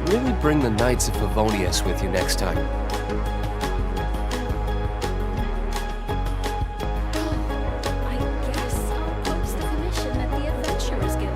Really bring the Knights of Favonius with you next time. I guess I'll post the commission at the Adventurers Guild.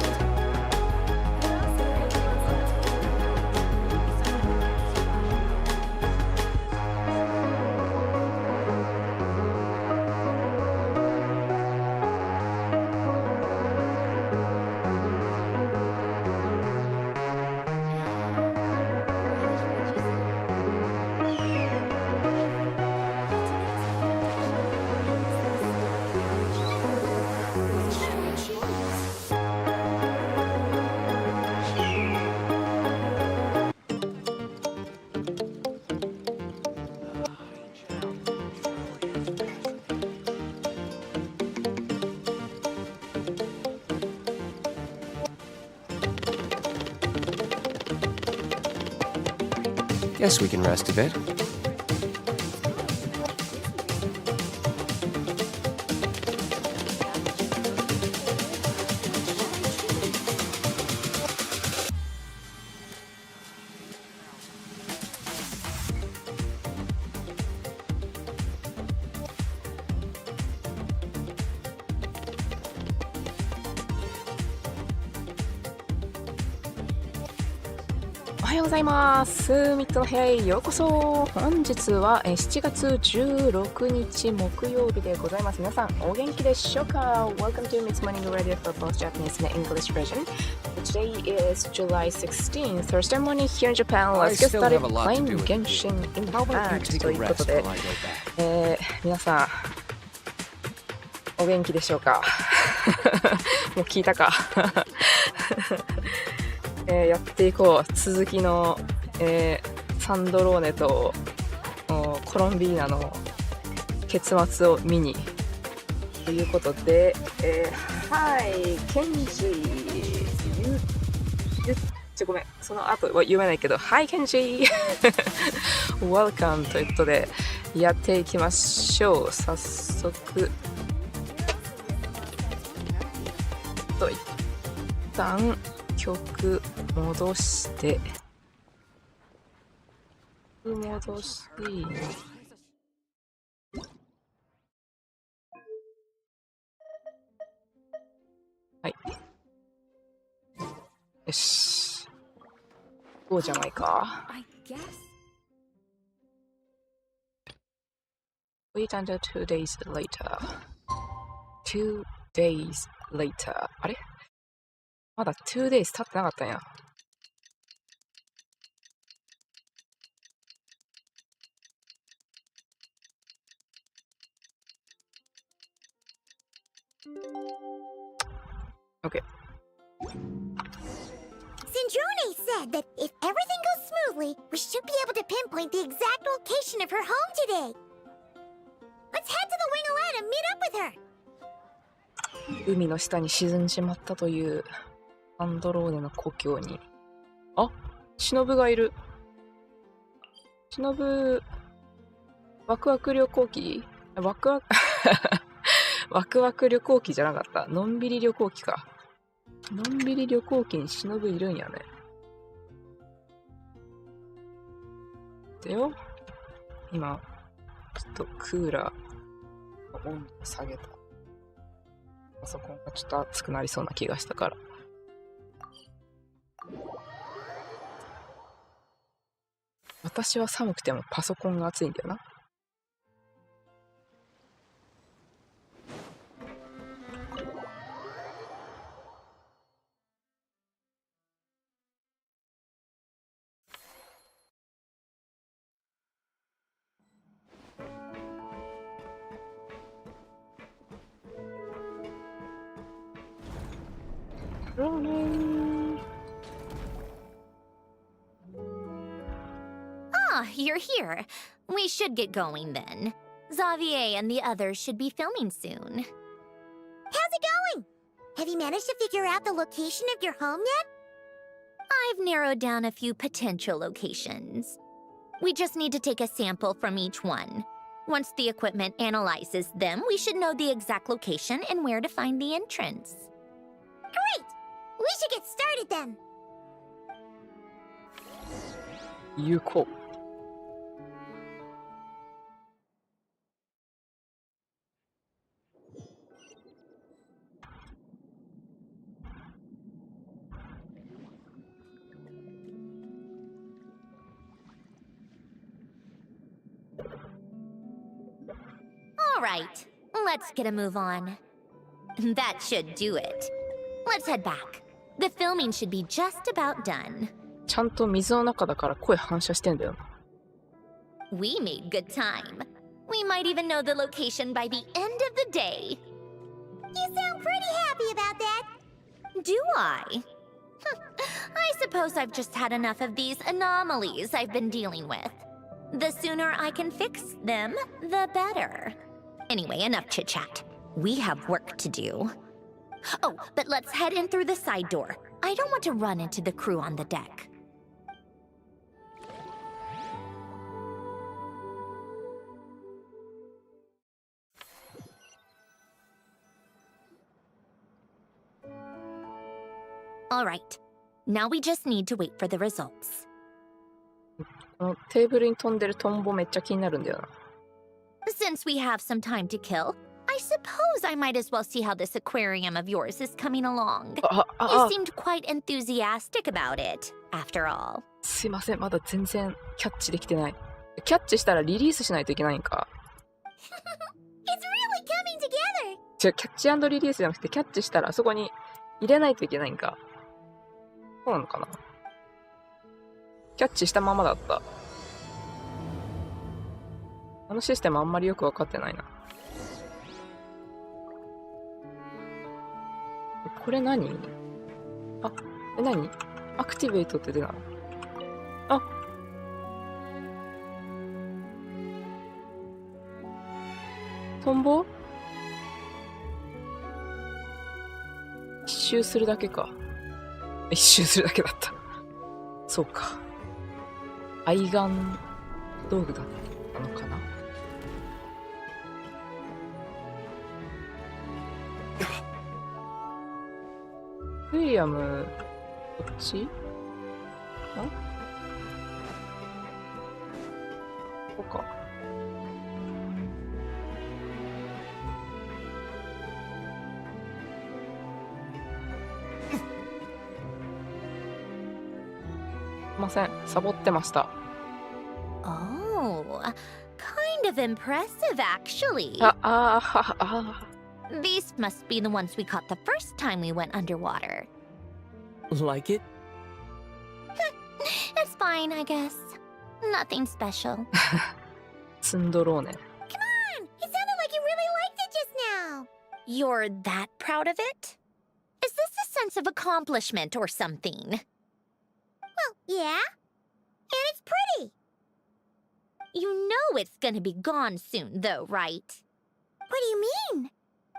Guess we can rest a bit.おはようございます。mitの部屋へようこそ。本日は7月16日木曜日でございます。皆さんお元気でしょうか？ Welcome to mit morning radio for both Japanese and English version. Today is July 16th, Thursday morning here in Japan. Let's get started playing Genshin Impact ということで、皆さんお元気でしょうか？もう聞いたか？やっていこう。続きの、サンドローネとコロンビーナの結末を見にということで、はい、ケンジごめん、その後は読めないけど、はい、ケンジWelcome ということでやっていきましょう。早速と一旦曲戻してはいよしこうじゃないか。 Wait until 2 days later 2 days later あれまだ2 days 経ってなかったんや。OK。Cinderone said that if everything goes smoothly, we should be able to pinpoint the exact location of her home today. Let's head to the Wing-O-Land and meet up with her. 海の下に沈んじまったというアンドローネの故郷に、あ、忍がいる。忍、ワクワク旅行記、ワクワク旅行記じゃなかった。のんびり旅行記か。のんびり旅行記に忍いるんやね。でよ、今ちょっとクーラーの温度を下げた。パソコンがちょっと熱くなりそうな気がしたから。私は寒くてもパソコンが熱いんだよな。Ah, you're here. We should get going then. Xavier and the others should be filming soon. How's it going? Have you managed to figure out the location of your home yet? I've narrowed down a few potential locations. We just need to take a sample from each one. Once the equipment analyzes them, we should know the exact location and where to find the entrance. Great! We should get started then! 有効。All right, let's get a move on. That should do it. Let's head back. The filming should be just about done. ちゃんと水の中だから声反射してんだよな。We made good time. We might even know the location by the end of the day. You sound pretty happy about that. Do I? I suppose I've just had enough of these anomalies I've been dealing with. The sooner I can fix them, the better. Anyway, enough chit-chat. We have work to do. Oh, but let's head in through the side door. I don't want to run into the crew on the deck. All right. Now we just need to wait for the results. このテーブルに飛んでるトンボめっちゃ気になるんだよな。Since we have some time to kill, I suppose I might as well see how this aquarium of yours is coming along. You seemed quite enthusiastic about it, after all. すいません、まだ全然キャッチできてない。キャッチしたらリリースしないといけないんか。It's really coming together! キャッチ&リリースじゃなくて、キャッチしたらあそこに入れないといけないんか。そうなのかな。キャッチしたままだった。あのシステムあんまりよく分かってないな。これ何？あ、何？アクティベートって出ない？あ、トンボ？一周するだけか。一周するだけだった。そうか。愛玩道具だったのかな。ウィリアム、こっち？ここか。すいません、サボってました。Oh, kind of impressive, actually. These must be the ones we caught the first time we went underwater. Like it? It's fine, I guess. Nothing special. ツンドローネ。Come on! It sounded like you really liked it just now. You're that proud of it? Is this a sense of accomplishment or something? Well, yeah. And it's pretty. You know it's gonna be gone soon, though, right? What do you mean?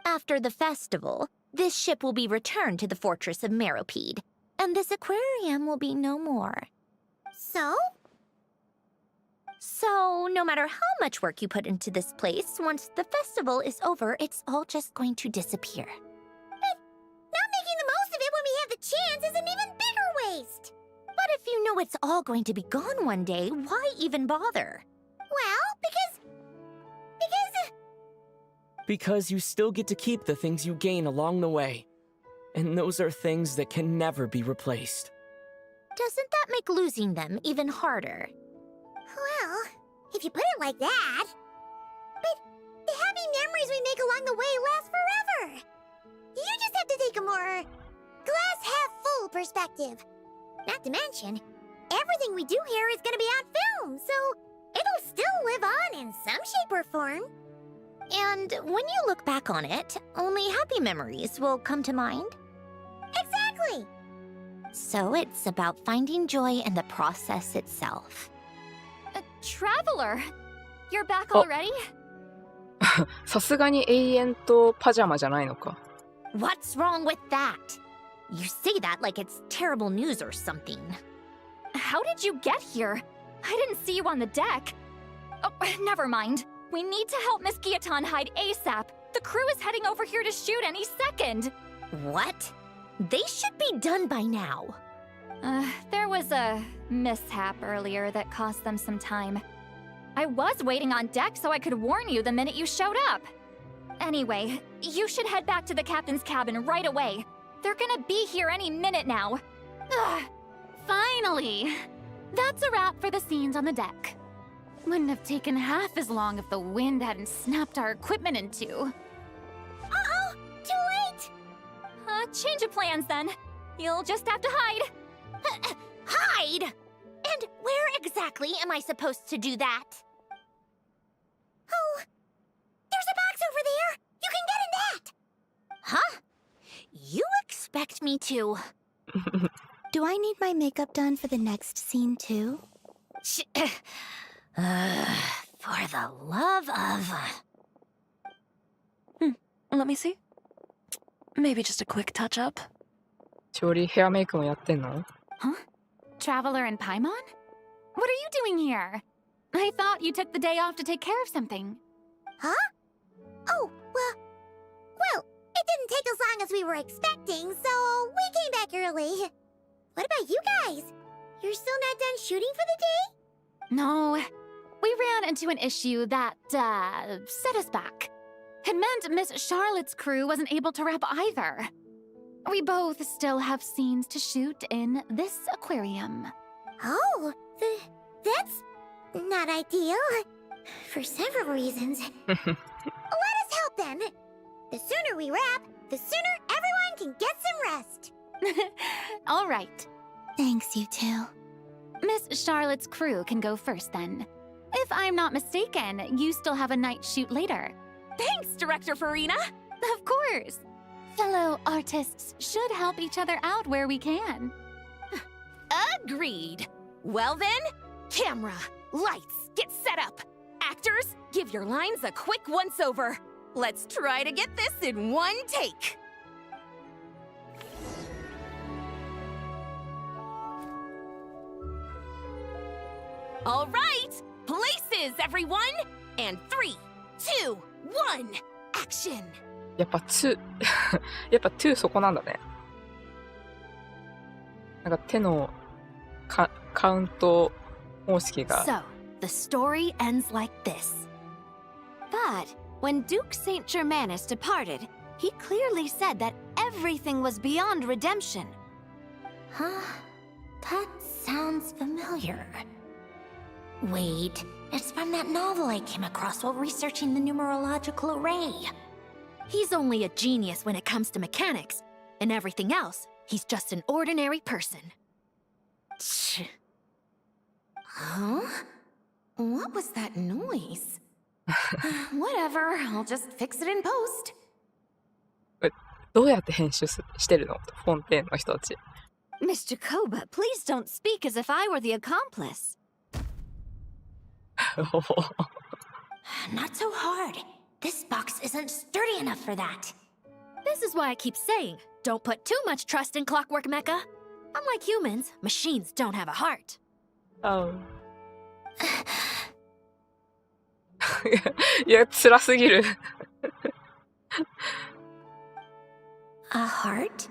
After the festival, this ship will be returned to the fortress of Meropide, and this aquarium will be no more. So? So, no matter how much work you put into this place, once the festival is over, it's all just going to disappear. But not making the most of it when we have the chance is an even bigger waste. But if you know it's all going to be gone one day, why even bother? Well, Because you still get to keep the things you gain along the way. And those are things that can never be replaced. Doesn't that make losing them even harder? Well, if you put it like that. But the happy memories we make along the way last forever. You just have to take a more glass-half-full perspective. Not to mention, everything we do here is going to be on film, so it'll still live on in some shape or form. And when you look back on it, only happy memories will come to mind. Exactly! So it's about finding joy in the process itself. Traveler! You're back already? さすがに永遠とパジャマじゃないのか。What's wrong with that? You say that like it's terrible news or something. How did you get here? I didn't see you on the deck. Oh, never mind. We need to help Miss Guillotin hide ASAP. The crew is heading over here to shoot any second. What? They should be done by now. There was a mishap earlier that cost them some time. I was waiting on deck so I could warn you the minute you showed up. Anyway, you should head back to the captain's cabin right away. They're gonna be here any minute now. Ugh, finally! That's a wrap for the scenes on the deck. Wouldn't have taken half as long if the wind hadn't snapped our equipment in two. Uh-oh! Too late! Change of plans then. You'll just have to hide. Hide? And where exactly am I supposed to do that? Oh, there's a box over there! You can get in that! Huh? You expect me to... Do I need my makeup done for the next scene too? For the love of... Let me see. Maybe just a quick touch-up. 調理ヘアメイクもやってんの？ Huh? Traveler and Paimon? What are you doing here? I thought you took the day off to take care of something. Huh? Oh, well, it didn't take as long as we were expecting, so we came back early. What about you guys? You're still not done shooting for the day? No, we ran into an issue that, set us back. It meant Miss Charlotte's crew wasn't able to wrap either. We both still have scenes to shoot in this aquarium. Oh, that's not ideal. For several reasons. Let us help then. The sooner we wrap, the sooner everyone can get some rest. All right. Thanks, you two. Miss Charlotte's crew can go first then. If I'm not mistaken, you still have a night shoot later. Thanks, Director Farina. Of course. Fellow artists should help each other out where we can. Agreed. Well then, camera, lights, get set up. Actors, give your lines a quick once-over. Let's try to get this in one take. All right, places, everyone. And 3, 2, 1, action. やっぱ2やっぱ2そこなんだね。なんか手のカウント方式が。 So, the story ends like this. But when Duke Saint Germanus departed, he clearly said that everything was beyond redemption. Huh? That sounds familiar. Wait, it's from that novel I came across while researching the numerological array. He's only a genius when it comes to mechanics, and everything else, he's just an ordinary person. Huh? What was that noise? Whatever, I'll just fix it in post. どうやって編集してるの？フォンテーンの人たち。 Miss Jacoba, please don't speak as if I were the accomplice. Not so hard. This box isn't sturdy enough for that. This is why I keep saying, don't put too much trust in Clockwork Mecha. Unlike humans, machines don't have a heart. Oh. いや、辛すぎる。A heart?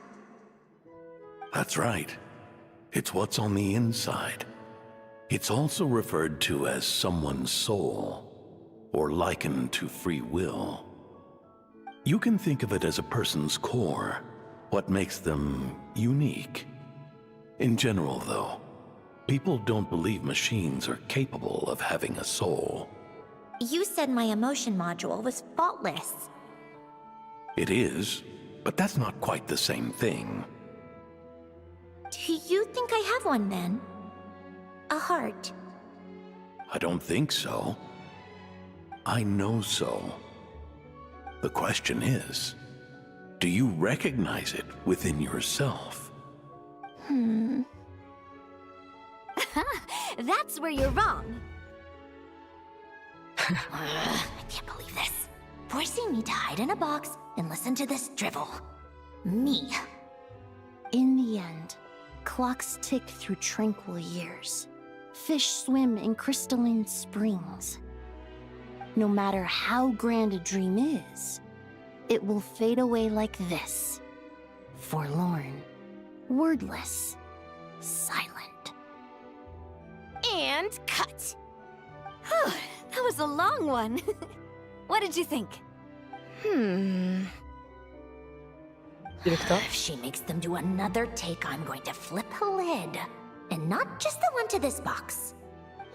That's right. It's what's on the inside. It's also referred to as someone's soul, or likened to free will. You can think of it as a person's core, what makes them unique. In general, though, people don't believe machines are capable of having a soul. You said my emotion module was faultless. It is, but that's not quite the same thing. Do you think I have one then? A heart? I don't think so. I know so. The question is, do you recognize it within yourself? That's where you're wrong. I can't believe this. Forcing me to hide in a box and listen to this drivel. Me. In the end, clocks tick through tranquil years. Fish swim in crystalline springs. No matter how grand a dream is, it will fade away like this. Forlorn, wordless, silent. And cut. That was a long one. What did you think? ディレクター If she makes them do another take, I'm going to flip a lid. And not just the one to this box.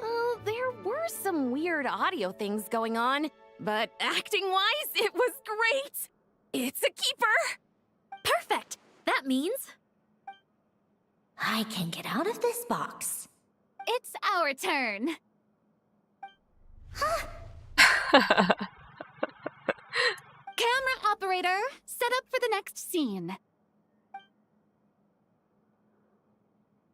Oh, there were some weird audio things going on, but acting-wise, it was great. It's a keeper. Perfect. That means I can get out of this box. It's our turn. Camera operator, set up for the next scene.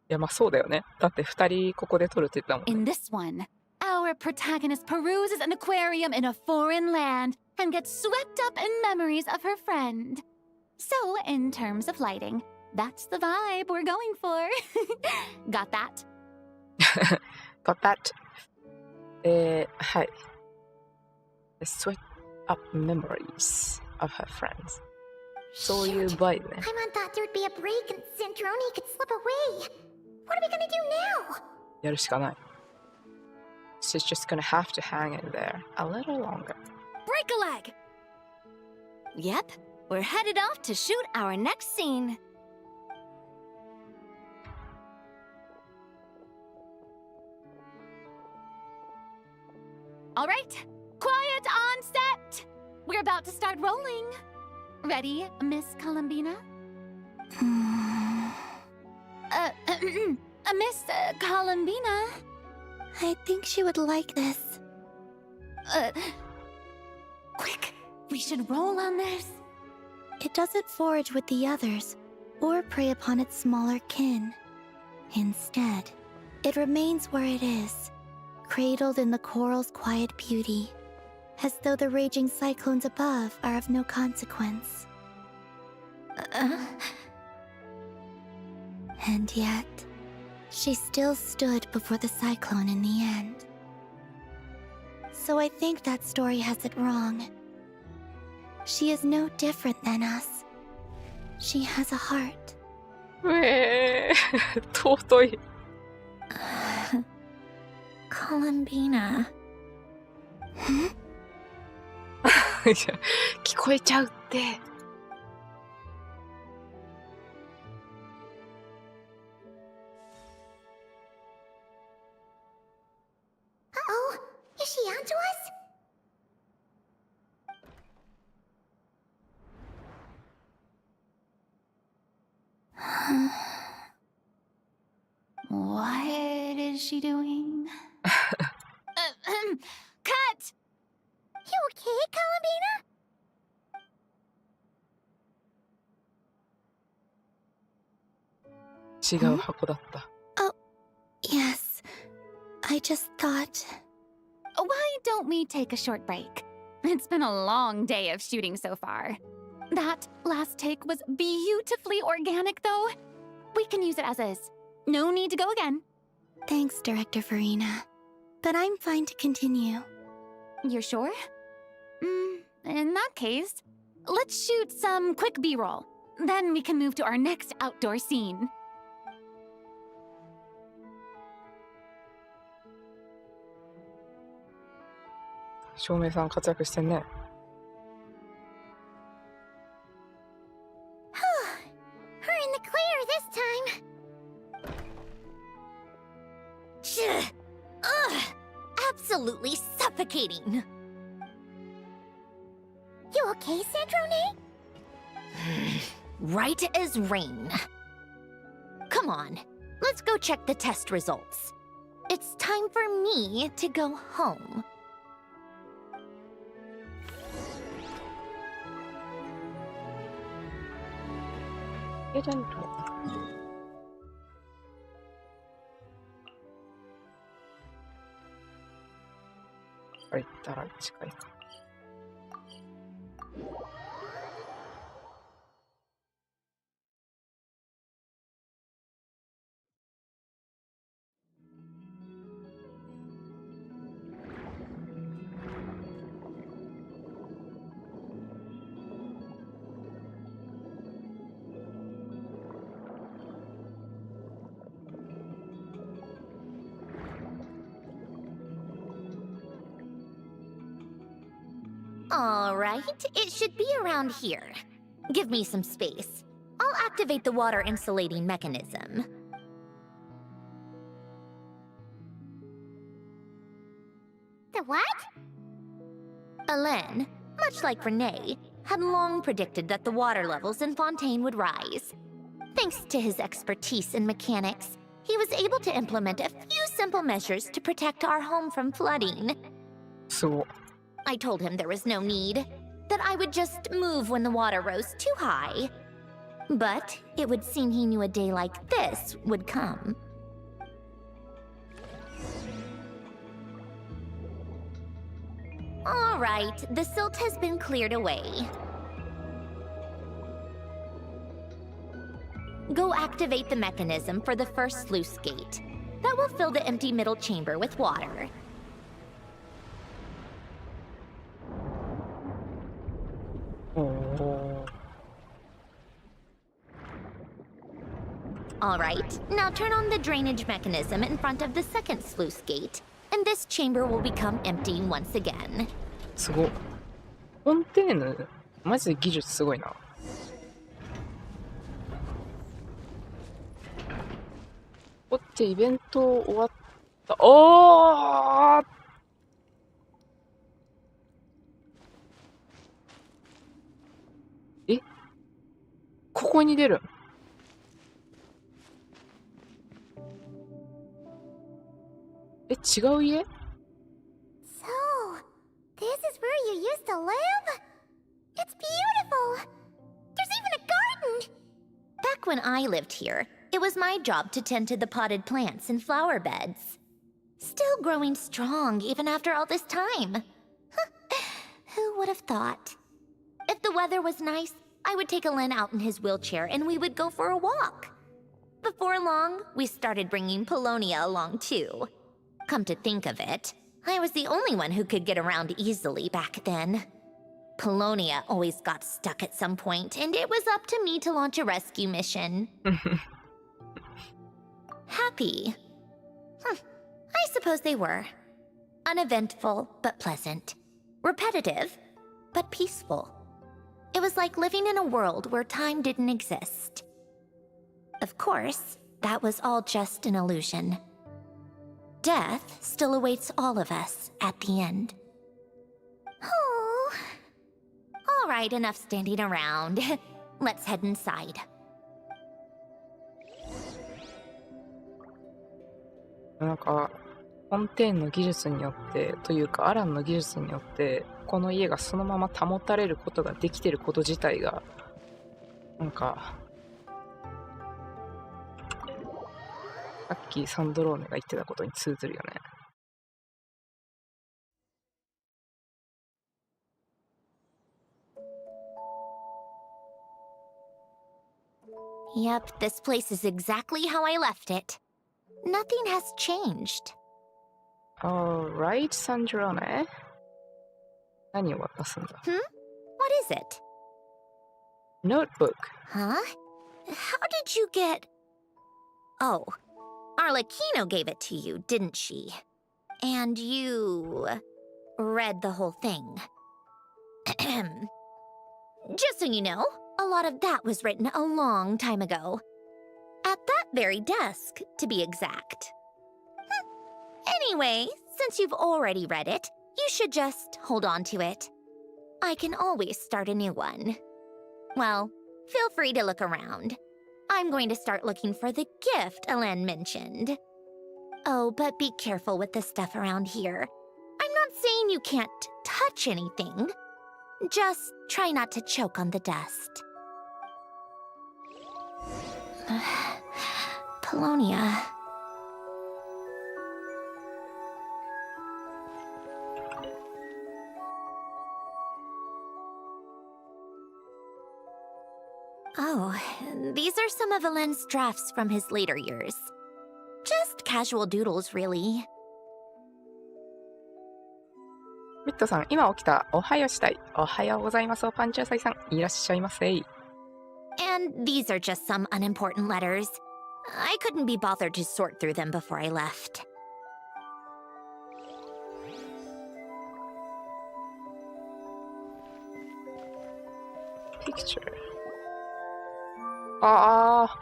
いや、まあそうだよね。だって2人ここで撮るって言ったもん In ね。 this one, our protagonist peruses an aquarium in a foreign land and gets swept up in memories of her friend. So, in terms of lighting, that's the vibe we're going for. Got that? Got that? はい。Sweat up memories of her friends. そういうバイブね。 I thought there'd be a break and Centroni could slip away. What are we gonna do now? やるしかない。She's just gonna have to hang in there a little longer. Break a leg! Yep, we're headed off to shoot our next scene. All right, quiet on set. We're about to start rolling. Ready, Miss Columbina? Miss Columbina? I think she would like this. Quick, we should roll on this. It doesn't forage with the others or prey upon its smaller kin. Instead, it remains where it is, cradled in the coral's quiet beauty, as though the raging cyclones above are of no consequence. And yet, she still stood before the cyclone in the end. So I think that story has it wrong. She is no different than us. She has a heart. 尊い。 Columbina. 聞こえちゃうって。 Uh-oh, is she onto us? What is she doing? Cut! You okay, Columbina?違う箱だった。 Yes, I just thought... Why don't we take a short break? It's been a long day of shooting so far. That last take was beautifully organic, though. We can use it as is. No need to go again. Thanks, Director Farina. But I'm fine to continue. You're sure? In that case, let's shoot some quick B-roll. Then we can move to our next outdoor scene. 照明さん活躍してんね。 We're in the clear this time. Ugh, absolutely suffocating. You okay, Sandrone? Right as rain. Come on, let's go check the test results. It's time for me to go home. エージェント。あれ行ったら近いか。All right, it should be around here. Give me some space. I'll activate the water insulating mechanism. The what? Alain, much like Renee, had long predicted that the water levels in Fontaine would rise. Thanks to his expertise in mechanics, he was able to implement a few simple measures to protect our home from flooding. So, I told him there was no need, that I would just move when the water rose too high. But it would seem he knew a day like this would come. All right, the silt has been cleared away. Go activate the mechanism for the first sluice gate. That will fill the empty middle chamber with water. oh. All right, now turn on the drainage mechanism in front of the second sluice gate, and this chamber will become empty once again. すごい。フォンテーヌ、マジで技術すごいな。こっちイベント終わった。おー！え？ここに出る？え、違う家？ So, this is where you used to live? It's beautiful. There's even a garden. Back when I lived here, it was my job to tend to the potted plants and flower beds. Still growing strong even after all this time. Who would have thought? If the weather was nice, I would take Alain out in his wheelchair and we would go for a walk. Before long, we started bringing Polonia along too. Come to think of it, I was the only one who could get around easily back then. Polonia always got stuck at some point, and it was up to me to launch a rescue mission. Happy? I suppose they were. Uneventful, but pleasant. Repetitive, but peaceful. It was like living in a world where time didn't exist. Of course, that was all just an illusion. Death still awaits all of us at the end. Oh. All right, enough standing around. Let's head inside. なんか、フォンテーンの技術によって、というか、アランの技術によって、この家がそのまま保たれることができてること自体が、なんか、さっきサンドローネが言ってたことに通ずるよね。Yep, this place is exactly how I left it. Nothing has changed. Alright, Sandrone. 何を渡すんだ？ What is it? Notebook. Huh? How did you get... Oh, Arlecchino gave it to you, didn't she? And you... read the whole thing. Just so you know, a lot of that was written a long time ago. At that very desk, to be exact. Anyway, since you've already read it, you should just hold on to it. I can always start a new one. Well, feel free to look around. I'm going to start looking for the gift Alain mentioned. Oh, but be careful with the stuff around here. I'm not saying you can't touch anything. Just try not to choke on the dust. Polonia. Oh, these are some of Alain's drafts from his later years. Just casual doodles, really. ミッドさん、今起きた。おはようしたい。おはようございます。おパンチ野菜さん、いらっしゃいませ。And these are just some unimportant letters. I couldn't be bothered to sort through them before I left. picture. ああ。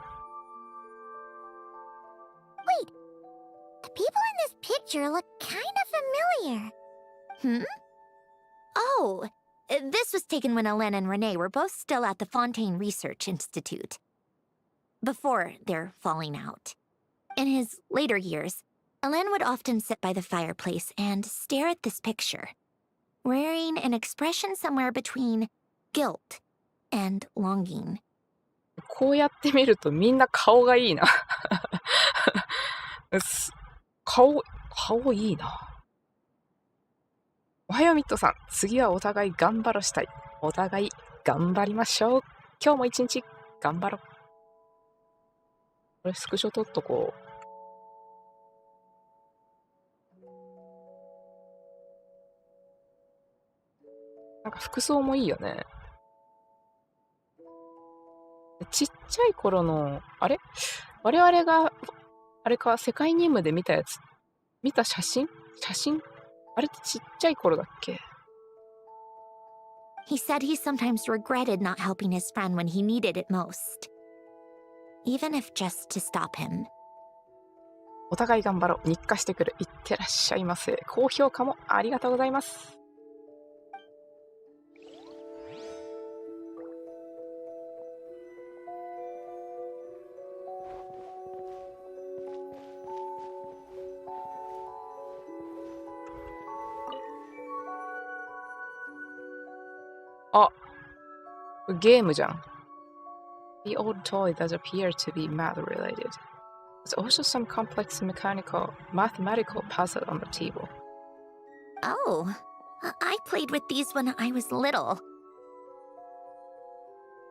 Wait, the people in this picture look kind of familiar. Hmm? Oh, this was taken when Ellen and Renee were both still at the Fontaine Research Institute. Before their falling out. In his later years, Ellen would often sit by the fireplace and stare at this picture, wearing an expression somewhere between guilt and longing. こうやって見るとみんな顔がいいな。顔いいな。おはようミッドさん。次はお互い頑張ろしたい。お互い頑張りましょう。今日も一日頑張ろう。これスクショ撮っとこう。なんか服装もいいよね。ちっちゃい頃の、あれ我々が、あれか、世界任務で見たやつ、見た写真あれってちっちゃい頃だっけ？ He said he sometimes regretted not helping his friend when he needed it most. Even if just to stop him. お互い頑張ろう。日課してくる。いってらっしゃいませ。高評価もありがとうございます。あ、ゲームじゃん。The old toy does appear to be math related. There's also some complex mathematical puzzle on the table. Oh, I played with these when I was little.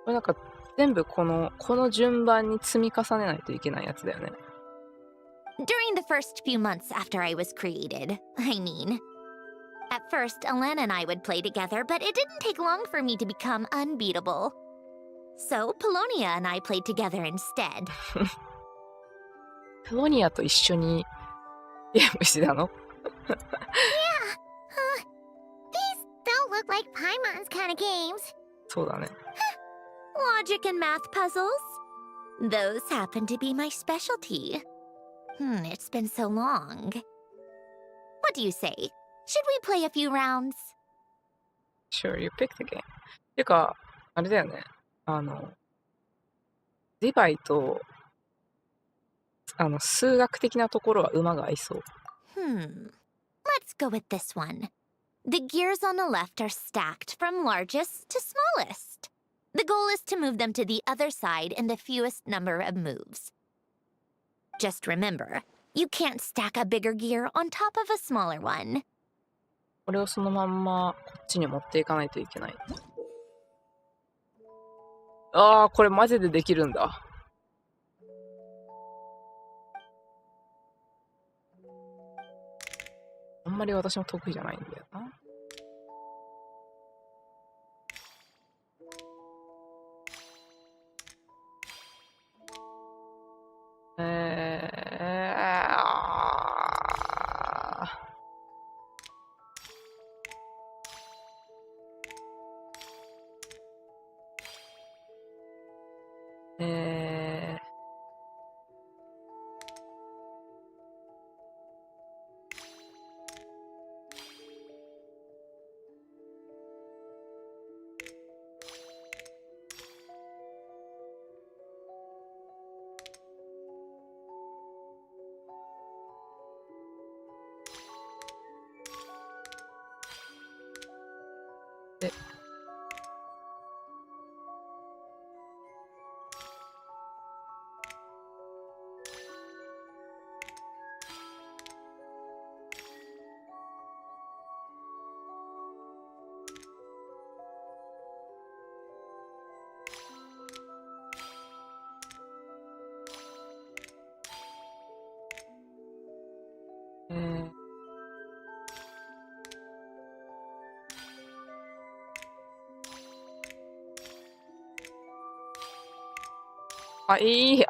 これなんか全部この順番に積み重ねないといけないやつだよね。During the first few months after I was created, I mean. At first, Ellen and I would play together, but it didn't take long for me to become unbeatable. So, Polonia and I played together instead. ペロニアと一緒にゲームしてたの？ Yeah. These don't look like Paimon's kind of games. そうだね。Logic and math puzzles? Those happen to be my specialty. It's been so long. What do you say? Should we play a few rounds? Sure, you pick the game. てか、あれだよね。デバイと、数学的なところは馬が合いそう。Let's go with this one. The gears on the left are stacked from largest to smallest. The goal is to move them to the other side in the fewest number of moves. Just remember, you can't stack a bigger gear on top of a smaller one. これをそのまんまこっちに持っていかないといけない。ああ、これマジでできるんだ。あんまり私も得意じゃないんだよな。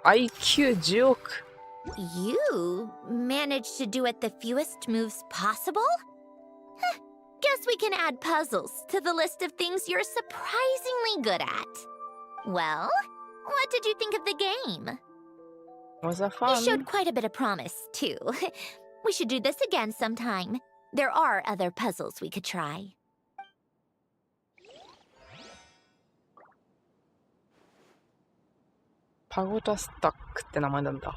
IQ10 億。You managed to do it the fewest moves possible? Guess Plus, we can add puzzles to the list of things you're surprisingly good at. Well, what did you think of the game? Was that You fun? showed quite a bit of promise, too. We should do this again sometime. There are other puzzles we could try. パゴダスタックって名前なんだ。こ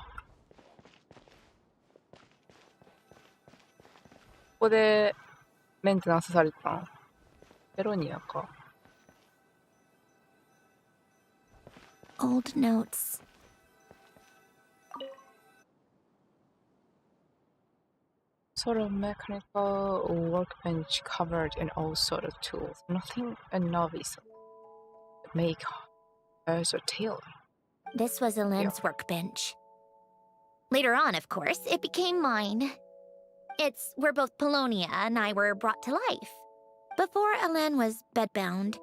こでメンテナンスされてたの？ベロニアか。Old notes. Sort of mechanical workbench covered in all sort of tools. Nothing a novice could make as a tailor. This was Elaine's workbench. Later on, of course, it became mine. It's where both Polonia and I were brought to life. Before Elaine was bedbound,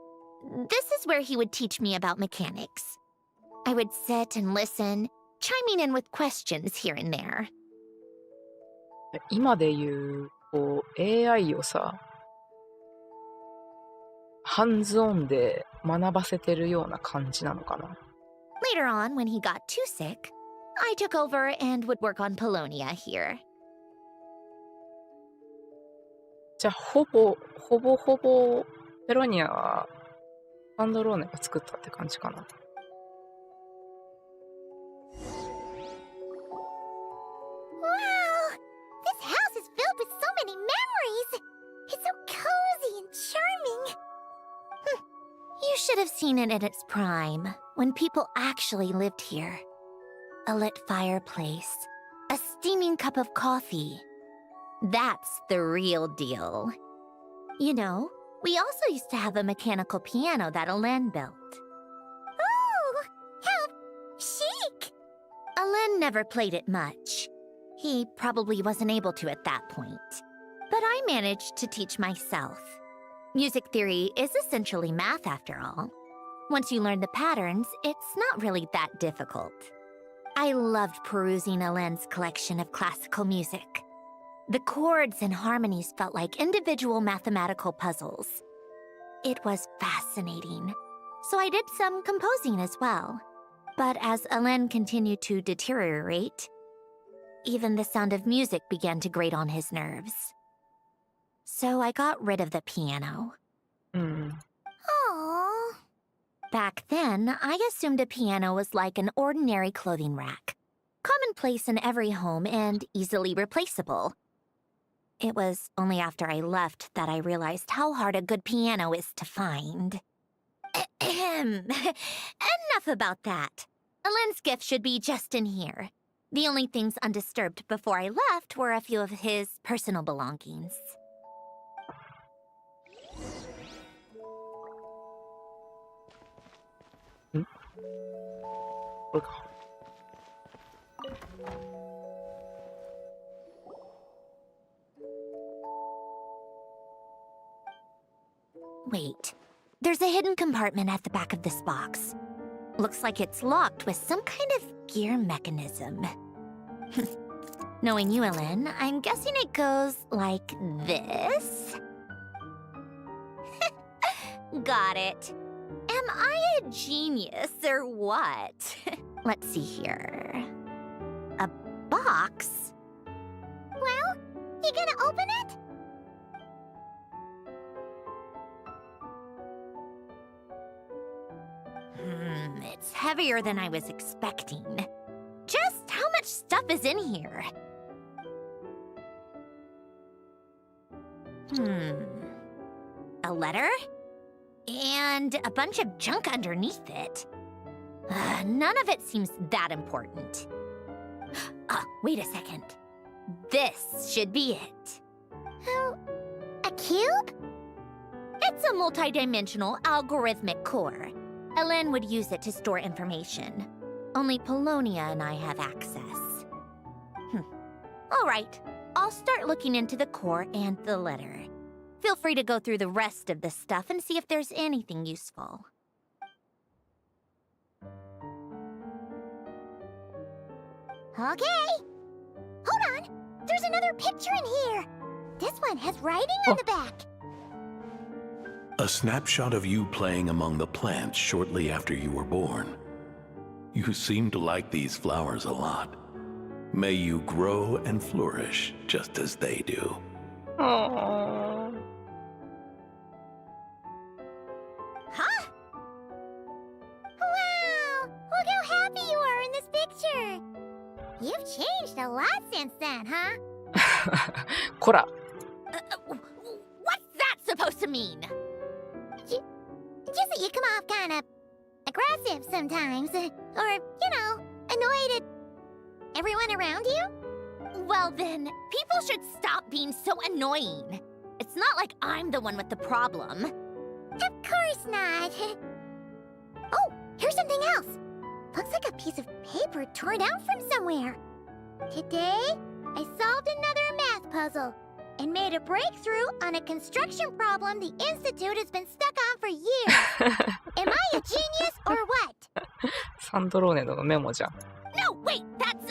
this is where he would teach me about mechanics. I would sit and listen, chiming in with questions here and there. 今で言うこう AI をさ、ハンズオンで学ばせてるような感じなのかな。Later on, when he got too sick, I took over and would work on Polonia here. じゃあほぼペロニアはサンドローネが作ったって感じかな。Wow! This house is filled with so many memories! It's so cozy and charming! You should have seen it in its prime, when people actually lived here. A lit fireplace, a steaming cup of coffee. That's the real deal. You know, we also used to have a mechanical piano that Elaine built. Oh! How chic! Elaine never played it much. He probably wasn't able to at that point. But I managed to teach myself. Music theory is essentially math after all. Once you learn the patterns, it's not really that difficult. I loved perusing Elaine's collection of classical music. The chords and harmonies felt like individual mathematical puzzles. It was fascinating. So I did some composing as well. But as Elaine continued to deteriorate, even the sound of music began to grate on his nerves. So I got rid of the piano. Mm. Aww. Back then, I assumed a piano was like an ordinary clothing rack, commonplace in every home and easily replaceable. It was only after I left that I realized how hard a good piano is to find. Enough about that. Elaine's gift should be just in here. The only things undisturbed before I left were a few of his personal belongings. これか。Wait, there's a hidden compartment at the back of this box. Looks like it's locked with some kind of gear mechanism. Knowing you, Elaine, I'm guessing it goes like this. Got it. Am I a genius or what? Let's see here. A box? Well, you gonna open it? It's heavier than I was expecting. Just how much stuff is in here? A letter? And a bunch of junk underneath it. None of it seems that important. Wait a second. This should be it. A cube? It's a multi-dimensional algorithmic core. Elaine would use it to store information. Only Polonia and I have access. All right, I'll start looking into the core and the letter. Feel free to go through the rest of the stuff and see if there's anything useful. Okay. Hold on. There's another picture in here. This one has writing on the back. A snapshot of you playing among the plants shortly after you were born. You seem to like these flowers a lot. May you grow and flourish just as they do. Aww. Huh? Wow! Look how happy you are in this picture. You've changed a lot since then, huh? こら。 What's that supposed to mean? Just that you come off kind of aggressive sometimes, or, annoyed at everyone around you? Well then, people should stop being so annoying. It's not like I'm the one with the problem. Of course not. Oh, here's something else. Looks like a piece of paper torn out from somewhere. Today, I solved another math puzzle and made a breakthrough on a construction problem the Institute has been stuck on for years. Am I a genius or what? サンドローネのメモじゃん。 No, wait, that's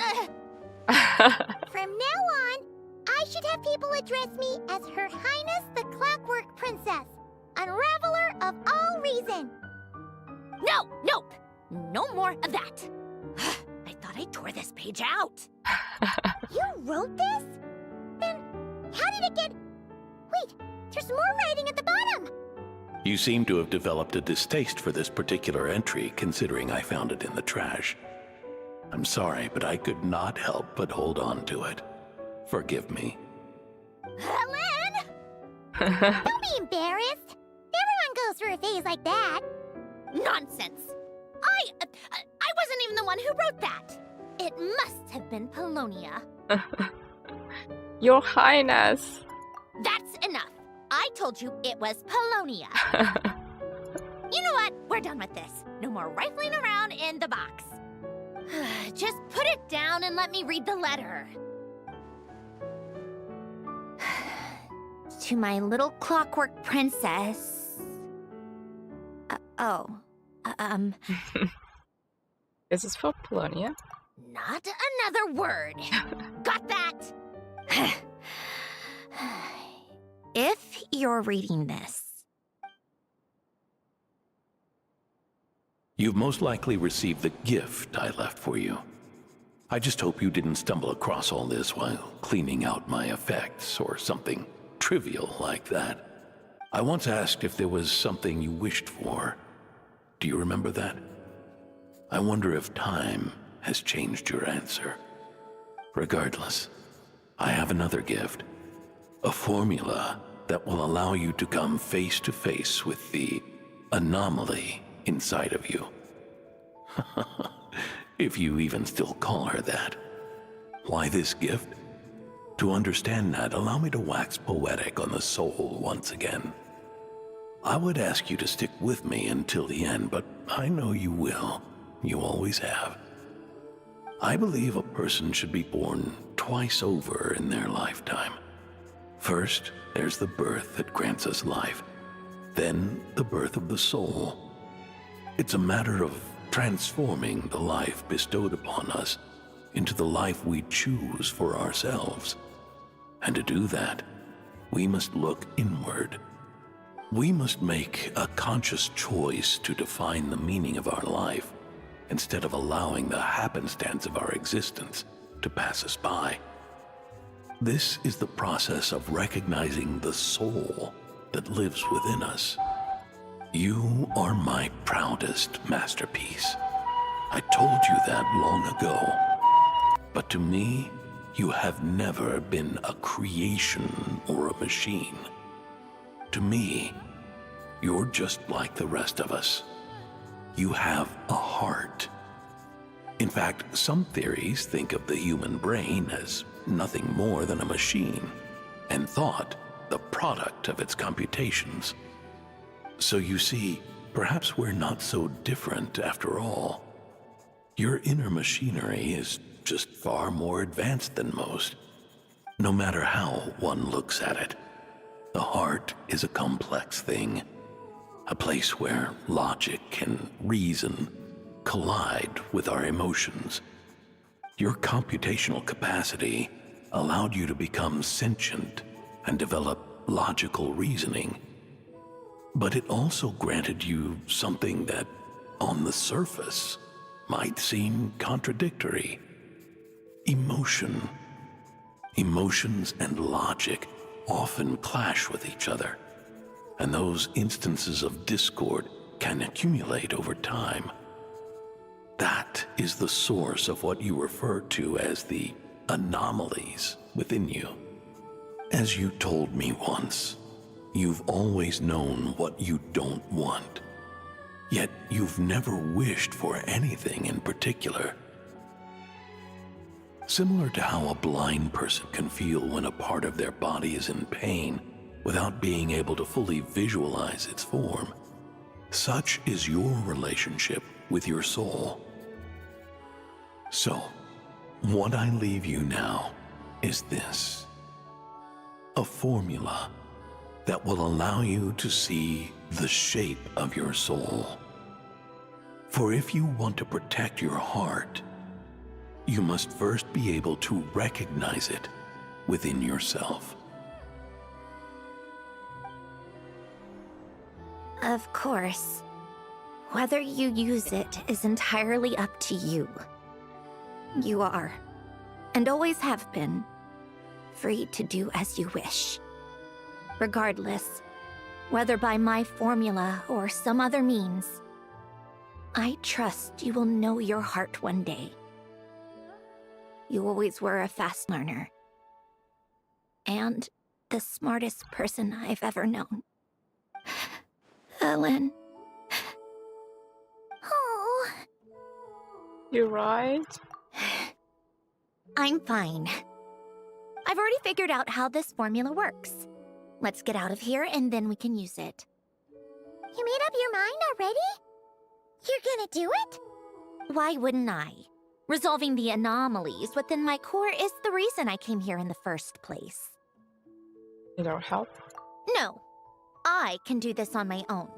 From now on, I should have people address me as Her Highness the Clockwork Princess, unraveler of all reason. Nope. No more of that. I thought I tore this page out. You wrote this? Then how did it get... Wait, there's more writing at the bottom. You seem to have developed a distaste for this particular entry, considering I found it in the trash. I'm sorry, but I could not help but hold on to it. Forgive me. Lynn! Don't be embarrassed. Everyone goes through a phase like that. Nonsense. I wasn't even the one who wrote that. It must have been Polonia. Your Highness. That's enough. I told you it was Polonia. You know what? We're done with this. No more rifling around in the box. Just put it down and let me read the letter. To my little clockwork princess. This is for Polonia. Not another word. Got that? If you're reading this, You've most likely received the gift I left for you. I just hope you didn't stumble across all this while cleaning out my effects or something trivial like that. I once asked if there was something you wished for. Do you remember that? I wonder if time has changed your answer. Regardless, I have another gift. A formula that will allow you to come face to face with the anomaly inside of you. If you even still call her that. Why this gift? To understand that, allow me to wax poetic on the soul once again. I would ask you to stick with me until the end, but I know you will. You always have. I believe a person should be born twice over in their lifetime. First, there's the birth that grants us life. Then, the birth of the soul. It's a matter of transforming the life bestowed upon us into the life we choose for ourselves. And to do that, we must look inward. We must make a conscious choice to define the meaning of our life instead of allowing the happenstance of our existence to pass us by. This is the process of recognizing the soul that lives within us. You are my proudest masterpiece. I told you that long ago. But to me, you have never been a creation or a machine. To me, you're just like the rest of us. You have a heart. In fact, some theories think of the human brain as nothing more than a machine, and thought the product of its computations. So you see, perhaps we're not so different after all. Your inner machinery is just far more advanced than most. No matter how one looks at it, the heart is a complex thing, a place where logic and reason collide with our emotions. Your computational capacity allowed you to become sentient and develop logical reasoning. But it also granted you something that, on the surface, might seem contradictory. Emotion. Emotions and logic often clash with each other, and those instances of discord can accumulate over time. That is the source of what you refer to as the anomalies within you. As you told me once, you've always known what you don't want, yet you've never wished for anything in particular. Similar to how a blind person can feel when a part of their body is in pain without being able to fully visualize its form, such is your relationship with your soul. So, what I leave you now is this: a formula that will allow you to see the shape of your soul. For if you want to protect your heart, you must first be able to recognize it within yourself. Of course. Whether you use it is entirely up to you. You are, and always have been, free to do as you wish. Regardless, whether by my formula or some other means, I trust you will know your heart one day. You always were a fast learner, and the smartest person I've ever known. Ellen. Oh. You right? I'm fine. I've already figured out how this formula works. Let's get out of here and then we can use it. You made up your mind already? You're gonna do it? Why wouldn't I? Resolving the anomalies within my core is the reason I came here in the first place. Need our help? No, I can do this on my own.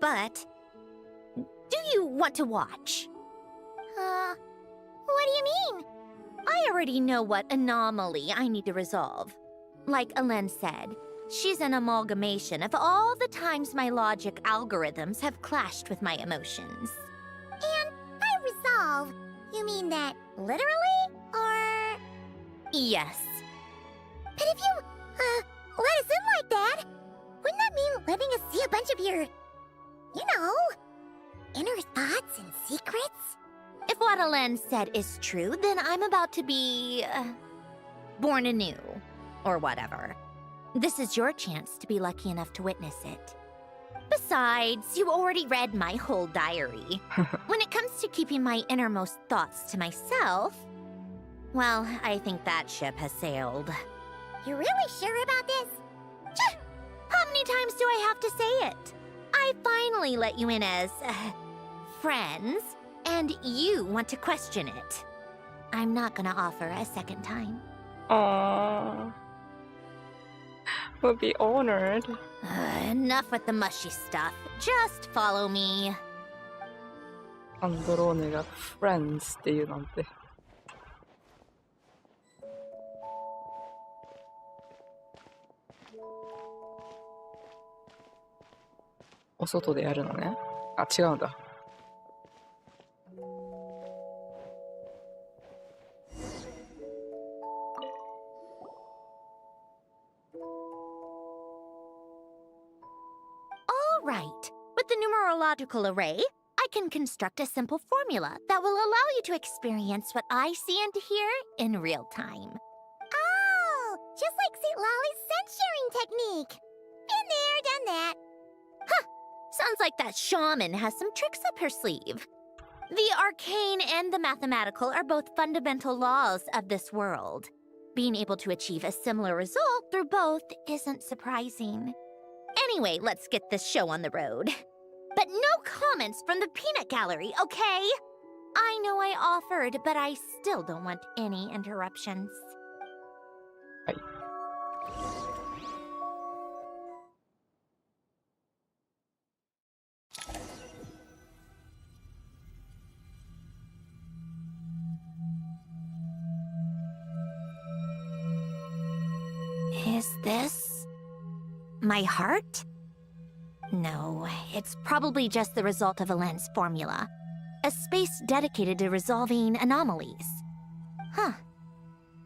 But, do you want to watch? What do you mean? I already know what anomaly I need to resolve. Like Alen said, she's an amalgamation of all the times my logic algorithms have clashed with my emotions. And by resolve, you mean that literally, or...? Yes. But if you, let us in like that, wouldn't that mean letting us see a bunch of your, inner thoughts and secrets? If what Alen said is true, then I'm about to be... born anew, or whatever. This is your chance to be lucky enough to witness it. Besides, you already read my whole diary. When it comes to keeping my innermost thoughts to myself, well, I think that ship has sailed. You're really sure about this? How many times do I have to say it? I finally let you in as... friends, and you want to question it. I'm not gonna offer a second time. Aww. We'll be honored. Enough with the mushy stuff. Just follow me. アンドローネが friends っていうなんて。お外でやるのね。あ、違うんだ。All right. With the numerological array, I can construct a simple formula that will allow you to experience what I see and hear in real time. Oh, just like St. Lolly's scent-sharing technique. Been there, done that. Sounds like that shaman has some tricks up her sleeve. The arcane and the mathematical are both fundamental laws of this world. Being able to achieve a similar result through both isn't surprising. Anyway, let's get this show on the road. But no comments from the peanut gallery, okay? I know I offered, but I still don't want any interruptions. Is this My heart? No, it's probably just the result of Alain's formula. A space dedicated to resolving anomalies. Huh.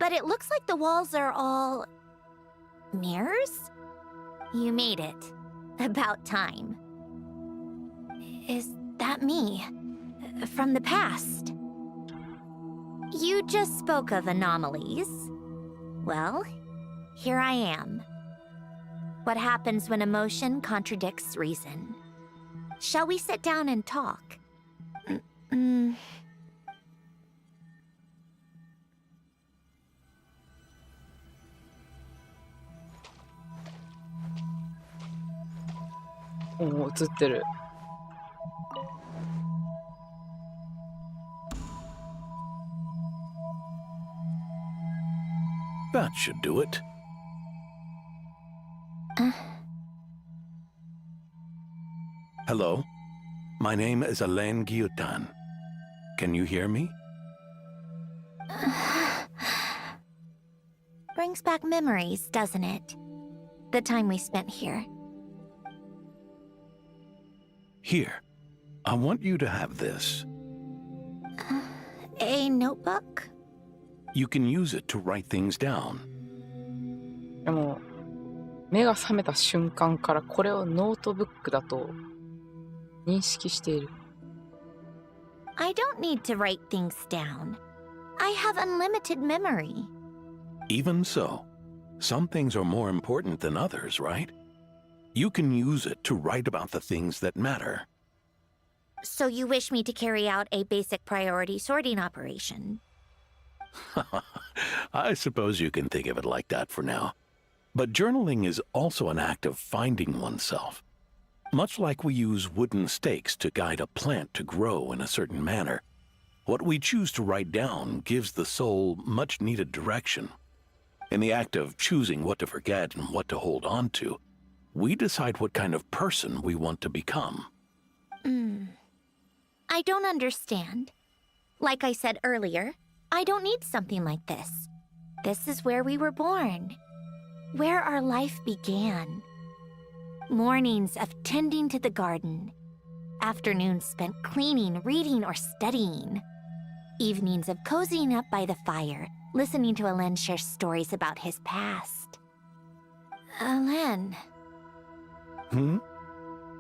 But it looks like the walls are all... mirrors? You made it. About time. Is that me? From the past? You just spoke of anomalies. Well, here I am. What happens when emotion contradicts reason? Shall we sit down and talk? Mm-mm. おお、映ってる。That should do it. Hello, my name is Alain Guillotin. Can you hear me? Brings back memories, doesn't it? The time we spent here. Here, I want you to have this. A notebook? You can use it to write things down. でも目が覚めた瞬間からこれをノートブックだと認識している。I don't need to write things down. I have unlimited memory. Even so, some things are more important than others, right? You can use it to write about the things that matter. So you wish me to carry out a basic priority sorting operation? I suppose you can think of it like that for now. But journaling is also an act of finding oneself. Much like we use wooden stakes to guide a plant to grow in a certain manner, what we choose to write down gives the soul much-needed direction. In the act of choosing what to forget and what to hold on to, we decide what kind of person we want to become. I don't understand. Like I said earlier, I don't need something like this. This is where we were born. Where our life began. Mornings of tending to the garden. Afternoons spent cleaning, reading, or studying. Evenings of cozying up by the fire, listening to Alain share stories about his past. Alain.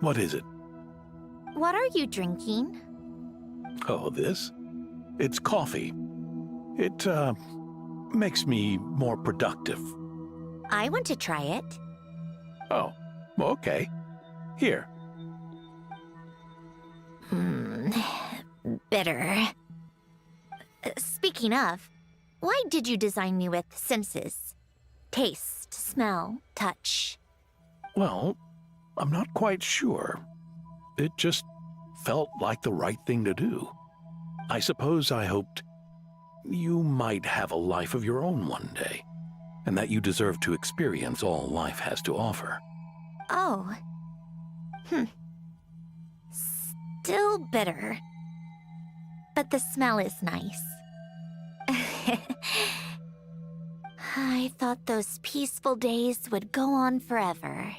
What is it? What are you drinking? Oh, this? It's coffee. It, makes me more productive. I want to try it. Oh, okay. Here. Bitter. Speaking of, why did you design me with senses? Taste, smell, touch. Well, I'm not quite sure. It just felt like the right thing to do. I suppose I hoped you might have a life of your own one day, and that you deserve to experience all life has to offer. Oh. Still bitter. But the smell is nice. I thought those peaceful days would go on forever.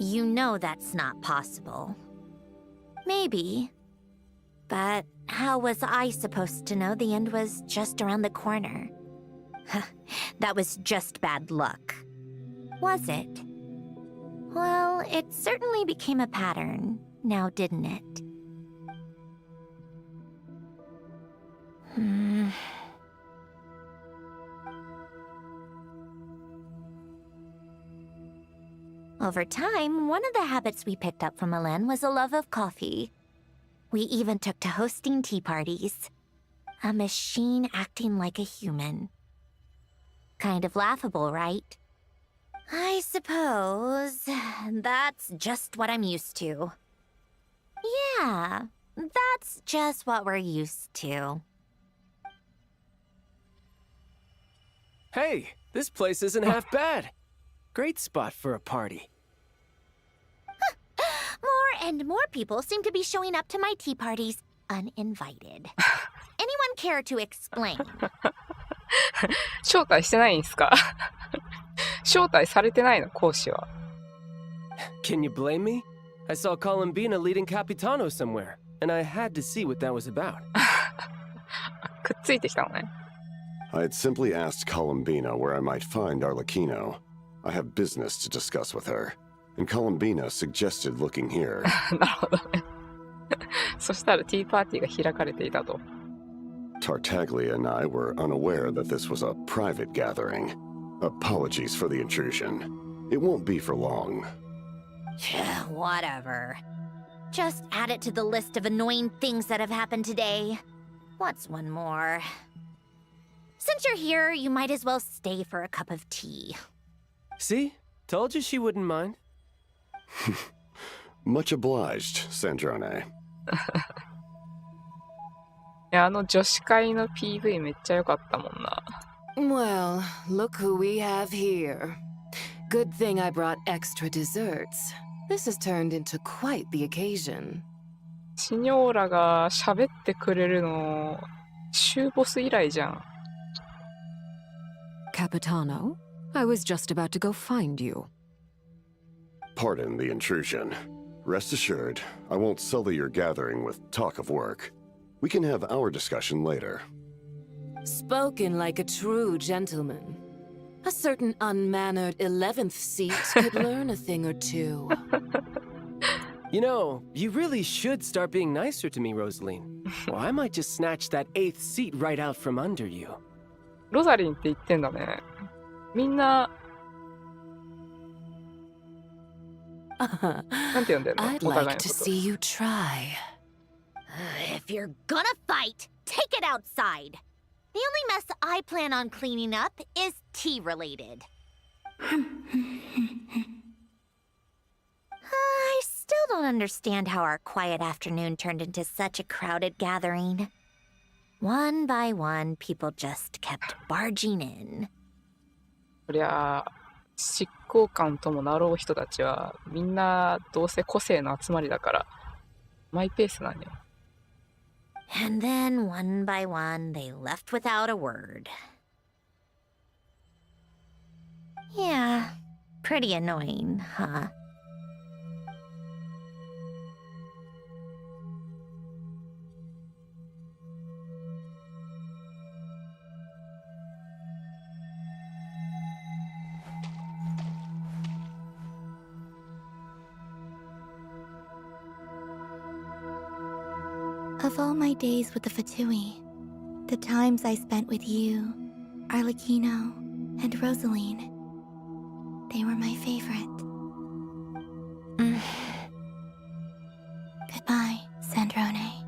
You know that's not possible. Maybe. But how was I supposed to know the end was just around the corner? That was just bad luck. Was it? Well, it certainly became a pattern, now didn't it? Over time, one of the habits we picked up from Alain was a love of coffee. We even took to hosting tea parties. A machine acting like a human. Kind of laughable, right? I suppose that's just what I'm used to. Yeah, that's just what we're used to. Hey, this place isn't half bad. Great spot for a party. More and more people seem to be showing up to my tea parties uninvited. Anyone care to explain? 招待してないんすか招待されてないの講師は。Can you blame me? I saw Columbina leading Capitano somewhere, and I had to see what that was about. くっついてきたのね。I had simply asked Columbina where I might find Arlecchino. I have business to discuss with her, and Columbina suggested looking here. なるほどね。そしたらティーパーティーが開かれていたと。Tartaglia and I were unaware that this was a private gathering. Apologies for the intrusion. It won't be for long. Whatever. Just add it to the list of annoying things that have happened today. What's one more? Since you're here, you might as well stay for a cup of tea. See? Told you she wouldn't mind. Much obliged, Sandrone. いや、女子会の PV めっちゃ良かったもんな。Well, look who we have here. Good thing I brought extra desserts. This has turned into quite the occasion. シニョーラが喋ってくれるの、週ボス以来じゃん。Capitano, I was just about to go find you. Pardon the intrusion. Rest assured, I won't sully your gathering with talk of work. We can have our discussion later. Spoken like a true gentleman. A certain unmannered 11th seat could learn a thing or two. You know, you really should start being nicer to me, Rosaline. Or I might just snatch that 8th seat right out from under you. ロザリンって言ってんだね。みんな、なんて呼んでんの？ I'd お互いの like こ to と。 see you try. If you're gonna fight, take it outside. The only mess I plan on cleaning up is tea-related. I still don't understand how our quiet afternoon turned into such a crowded gathering. One by one, people just kept barging in. そりゃあ、執行官ともなろう人たちは、みんなどうせ個性の集まりだから、マイペースなんよ。And then, one by one, they left without a word. Yeah, pretty annoying, huh? Of all my days with the Fatui, the times I spent with you, Arlecchino, and Rosaline, they were my favorite. Goodbye, Sandrone.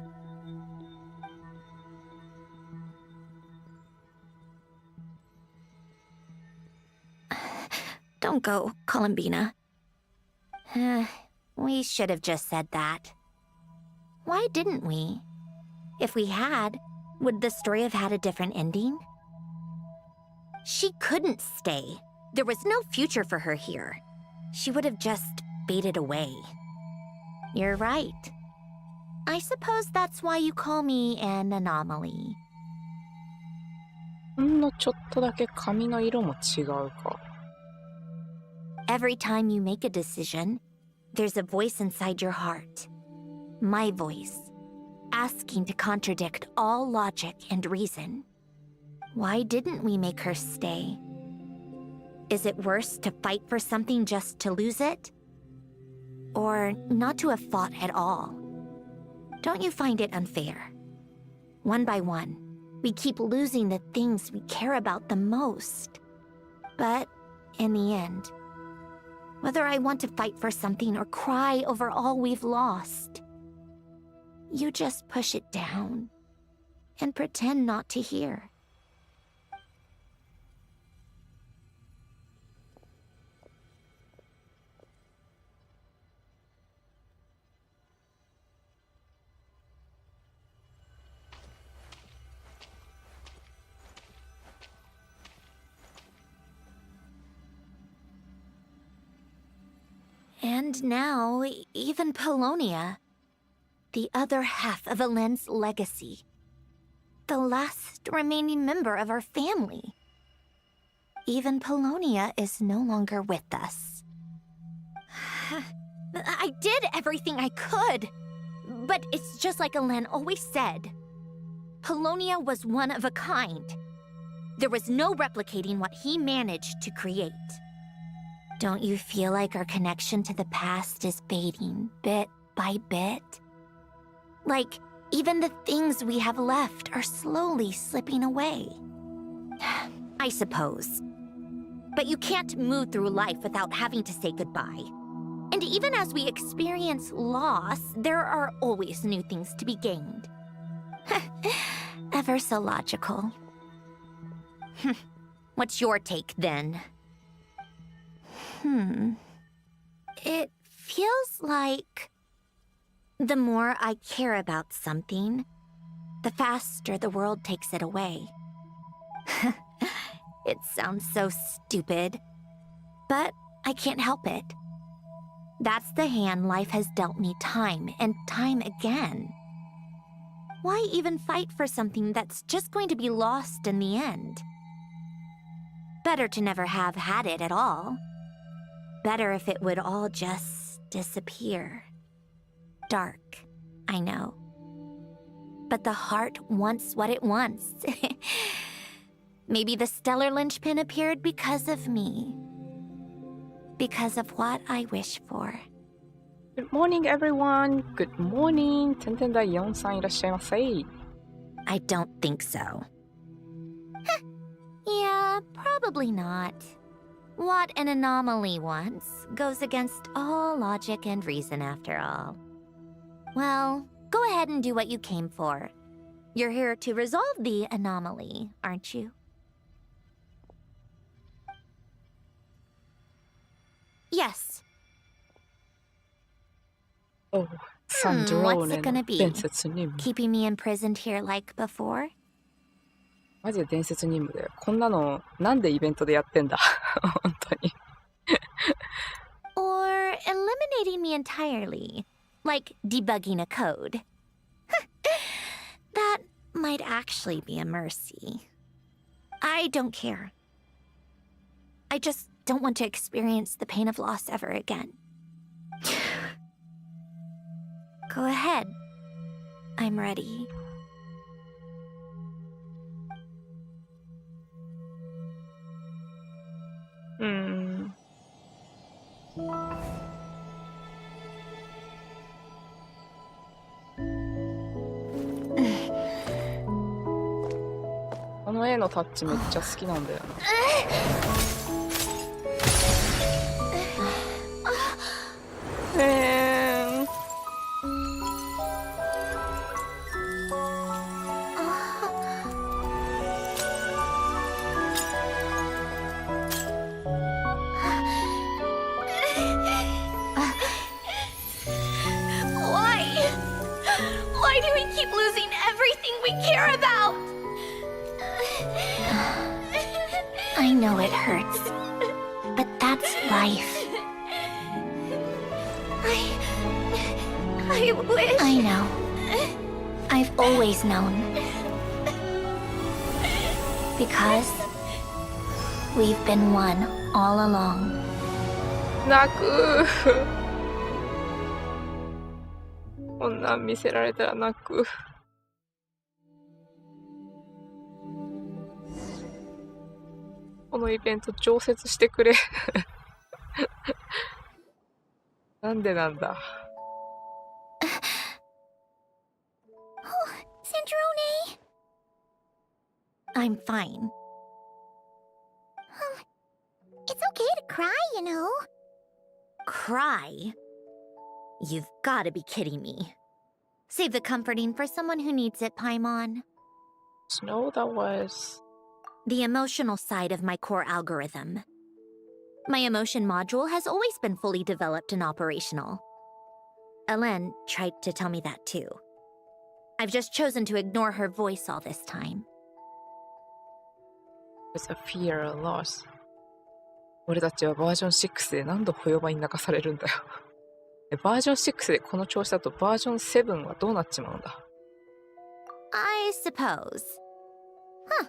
Don't go, Columbina. We should have just said that. Why didn't we? If we had, would the story have had a different ending? She couldn't stay. There was no future for her here. She would have just faded away. You're right. I suppose that's why you call me an anomaly. ほんのちょっとだけ髪の色も違うか。Every time you make a decision, there's a voice inside your heart. My voice, asking to contradict all logic and reason. Why didn't we make her stay? Is it worse to fight for something just to lose it? Or not to have fought at all? Don't you find it unfair? One by one, we keep losing the things we care about the most. But in the end, whether I want to fight for something or cry over all we've lost, you just push it down and pretend not to hear. And now, even Polonia, the other half of Elend's legacy, the last remaining member of our family. Even Polonia is no longer with us. I did everything I could. But it's just like Alen always said. Polonia was one of a kind. There was no replicating what he managed to create. Don't you feel like our connection to the past is fading bit by bit? Like, even the things we have left are slowly slipping away. I suppose. But you can't move through life without having to say goodbye. And even as we experience loss, there are always new things to be gained. Ever so logical. What's your take, then? It feels like the more I care about something, the faster the world takes it away. It sounds so stupid, but I can't help it. That's the hand life has dealt me time and time again. Why even fight for something that's just going to be lost in the end? Better to never have had it at all. Better if it would all just disappear. Dark, I know. But the heart wants what it wants. Maybe the stellar linchpin appeared because of me. Because of what I wish for. Good morning, everyone. Good morning. 天天第4さんいらっしゃいませ。I don't think so. Yeah, probably not. What an anomaly wants goes against all logic and reason after all. Well, go ahead and do what you came for. You're here to resolve the anomaly, aren't you? Yes. Oh, what's it gonna be? Keeping me imprisoned here like before? マジで伝説任務だよ。こんなのなんでイベントでやってんだ本当に。Or eliminating me entirely, like debugging a code. That might actually be a mercy. I don't care. I just don't want to experience the pain of loss ever again. Go ahead. I'm ready. Hmm. この絵のタッチめっちゃ好きなんだよな。Why do we keep losing everything we care about? I know it hurts, but that's life. I wish... I know. I've always known. Because we've been one all along. 泣くこんなん見せられたら泣く。このイベント常設してくれなんでなんだ。Sandrone! I'm fine. It's okay to cry, you know. Cry? You've got to be kidding me. Save the comforting for someone who needs it, Paimon. No, that was... The emotional side of my core algorithm. My emotion module has always been fully developed and operational. Alen tried to tell me that too. I've just chosen to ignore her voice all this time. It's a fear of loss. 俺たちはバージョン6で何度ホヨバに泣かされるんだよ。バージョン6でこの調子だとバージョン7はどうなっちまうんだ。I suppose. Huh.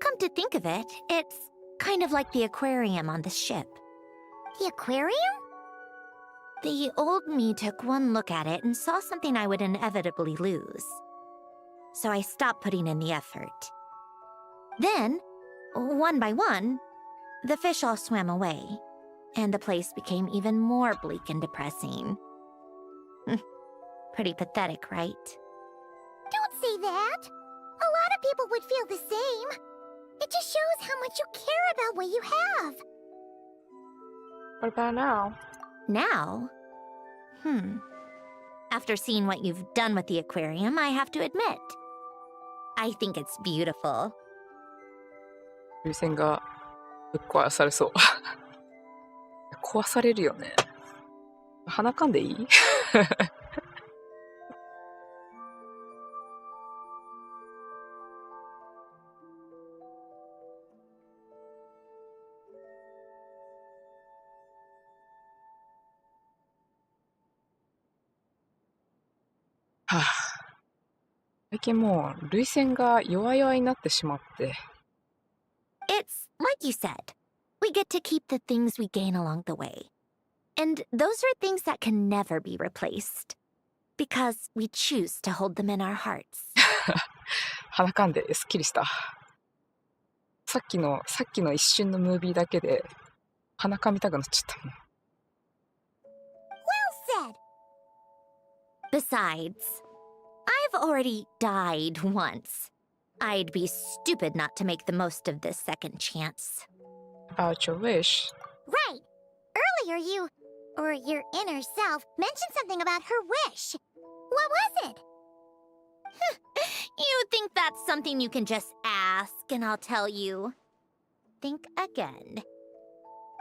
Come to think of it, it's kind of like the aquarium on the ship. The aquarium? The old me took one look at it and saw something I would inevitably lose. So I stopped putting in the effort. Then, one by one, the fish all swam away, and the place became even more bleak and depressing. Pretty pathetic, right? Don't say that. A lot of people would feel the same. It just shows how much you care about what you have. What about now? Now? After seeing what you've done with the aquarium, I have to admit, I think it's beautiful. 風船がぶっ壊されそう。壊されるよね。鼻かんでいい？はあ、最近もう涙腺が弱々になってしまって。It's like you said. We get to keep the things we gain along the way. And those are things that can never be replaced. Because we choose to hold them in our hearts. 鼻かんですっきりした。さっきの一瞬のムービーだけで鼻かみたくなっちゃったもん。Well said. Besides, I've already died once. I'd be stupid not to make the most of this second chance. About your wish. Right. Earlier you, or your inner self, mentioned something about her wish. What was it? You think that's something you can just ask and I'll tell you? Think again.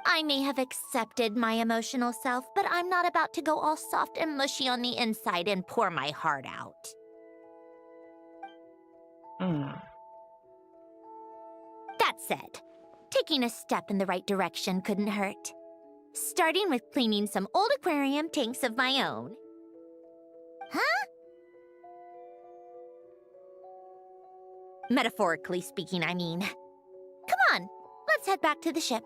I may have accepted my emotional self, but I'm not about to go all soft and mushy on the inside and pour my heart out. That said, taking a step in the right direction couldn't hurt. Starting with cleaning some old aquarium tanks of my own. Huh? Metaphorically speaking, I mean. Come on, let's head back to the ship.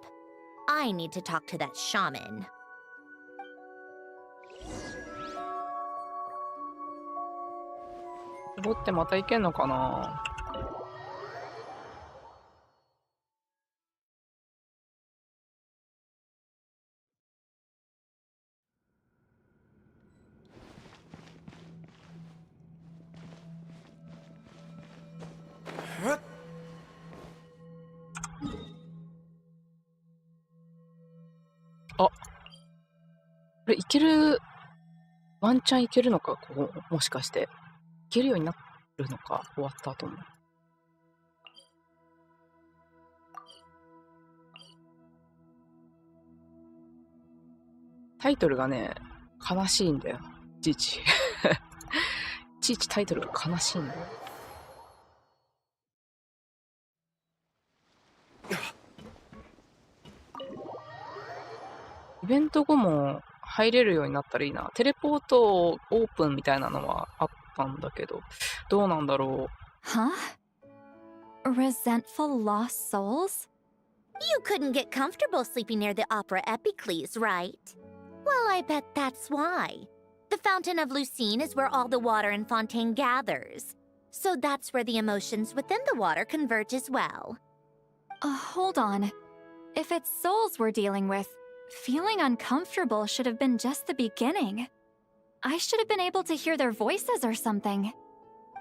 I need to talk to that shaman. 絞ってまたいけんのかな。あ、これいける、ワンチャンいけるのか、こう、もしかして。いけるようになるのか、終わった後も。タイトルがね、悲しいんだよ。いちいち。いちいちタイトルが悲しいんだよ。イベント後も入れるようになったらいいな。テレポートオープンみたいなのはあったんだけど、どうなんだろう。Huh? Resentful lost souls? You couldn't get comfortable sleeping near the opera Epicles, right? Well, I bet that's why. The Fountain of Lucine is where all the water in Fontaine gathers. So that's where the emotions within the water converge as well. Hold on. If it's souls we're dealing with, feeling uncomfortable should have been just the beginning. I should have been able to hear their voices or something.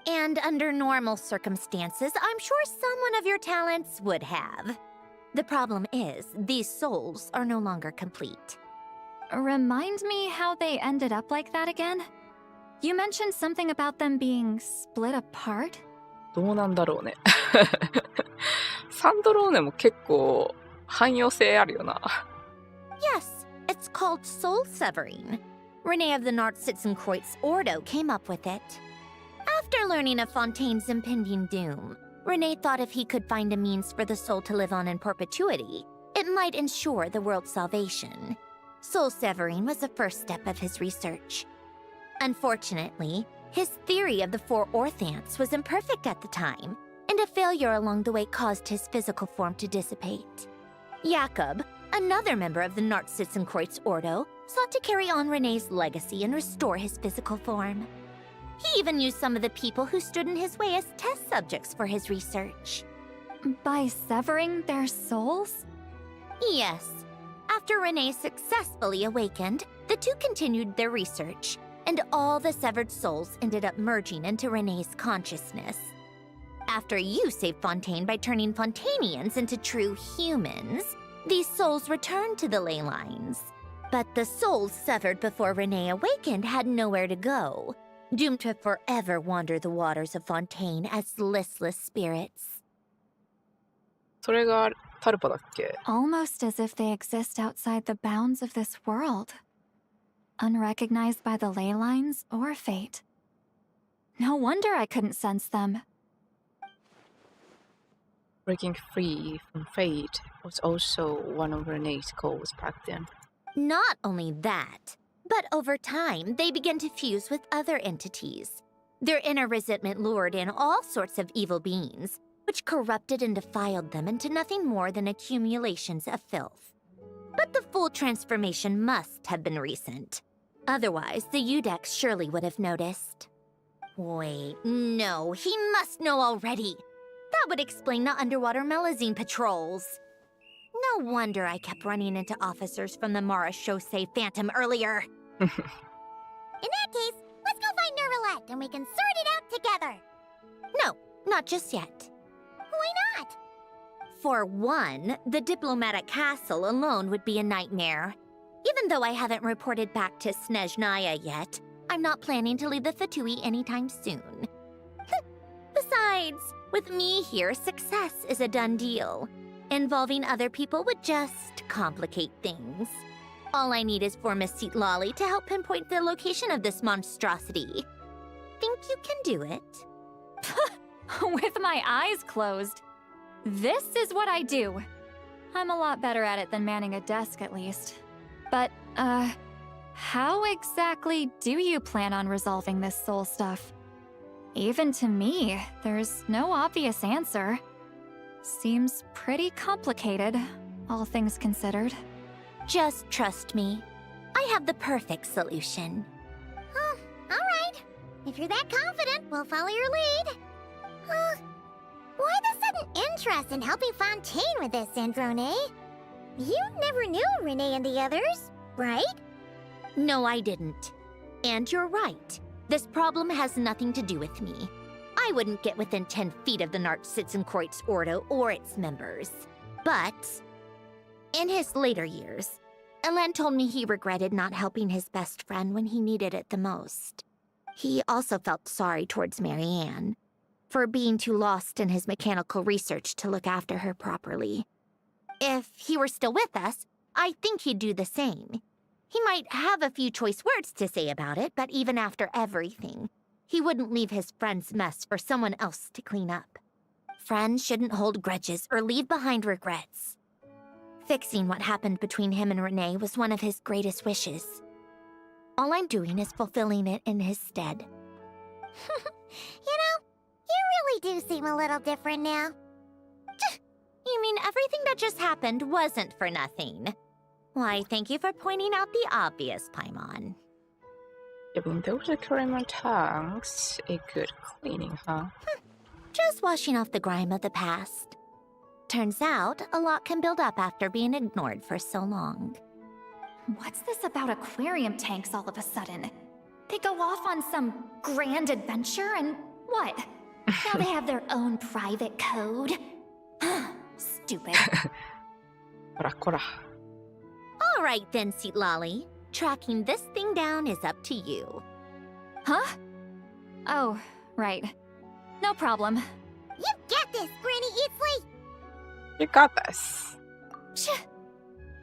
And under normal circumstances, I'm sure someone of your talents would have. The problem is, these souls are no longer complete. Remind me how they ended up like that again? You mentioned something about them being split apart? どうなんだろうね。サンドローネも結構汎用性あるよな。Yes, it's called soul severing. Renee of the Nord-Sitzenkreuz Ordo came up with it. After learning of Fontaine's impending doom, Renee thought if he could find a means for the soul to live on in perpetuity, it might ensure the world's salvation. Soul severing was the first step of his research. Unfortunately, his theory of the four orthants was imperfect at the time, and a failure along the way caused his physical form to dissipate. Jakob, another member of the Nord-Sitzenkreuz Ordo, sought to carry on Renee's legacy and restore his physical form. He even used some of the people who stood in his way as test subjects for his research. By severing their souls? Yes. After Renee successfully awakened, the two continued their research, and all the severed souls ended up merging into Renee's consciousness. After you saved Fontaine by turning Fontanians into true humans, these souls returned to the ley lines. But the souls severed before Renee awakened had nowhere to go, doomed to forever wander the waters of Fontaine as listless spirits. それがタルパだっけ? Almost as if they exist outside the bounds of this world. Unrecognized by the ley lines or fate. No wonder I couldn't sense them. Breaking free from fate was also one of Renee's goals back then. Not only that, but over time, they began to fuse with other entities. Their inner resentment lured in all sorts of evil beings, which corrupted and defiled them into nothing more than accumulations of filth. But the full transformation must have been recent. Otherwise, the Udex surely would have noticed. Wait, no, he must know already. That would explain the underwater Melazine patrols. No wonder I kept running into officers from the Mara Chaussee Phantom earlier. In that case, let's go find Nervalette and we can sort it out together. No, not just yet. Why not? For one, the diplomatic castle alone would be a nightmare. Even though I haven't reported back to Snezhnaya yet, I'm not planning to leave the Fatui anytime soon. Besides, with me here, success is a done deal. Involving other people would just complicate things. All I need is for Miss Seatlolly to help pinpoint the location of this monstrosity. Think you can do it? With my eyes closed. This is what I do. I'm a lot better at it than manning a desk, at least. But, how exactly do you plan on resolving this soul stuff? Even to me, there's no obvious answer. Seems pretty complicated, all things considered. Just trust me. I have the perfect solution. Oh, all right. If you're that confident, we'll follow your lead. Why the sudden interest in helping Fontaine with this, Androne? You never knew Renee and the others, right? No, I didn't. And you're right. This problem has nothing to do with me. I wouldn't get within 10 feet of the Nartsitzenkreuz Ordo or its members. But in his later years, Elen told me he regretted not helping his best friend when he needed it the most. He also felt sorry towards Marianne for being too lost in his mechanical research to look after her properly. If he were still with us, I think he'd do the same. He might have a few choice words to say about it, but even after everything, he wouldn't leave his friend's mess for someone else to clean up. Friends shouldn't hold grudges or leave behind regrets. Fixing what happened between him and Renee was one of his greatest wishes. All I'm doing is fulfilling it in his stead. You know, you really do seem a little different now. You mean everything that just happened wasn't for nothing? Why, thank you for pointing out the obvious, Paimon. Giving those aquarium tanks a good cleaning, huh? Just washing off the grime of the past. Turns out, a lot can build up after being ignored for so long. What's this about aquarium tanks all of a sudden? They go off on some grand adventure and what? Now they have their own private code? Stupid. All right then, Seatlolly. Tracking this thing down is up to you. Huh? Oh, right. No problem. You get this, Granny Eatsley! You got this.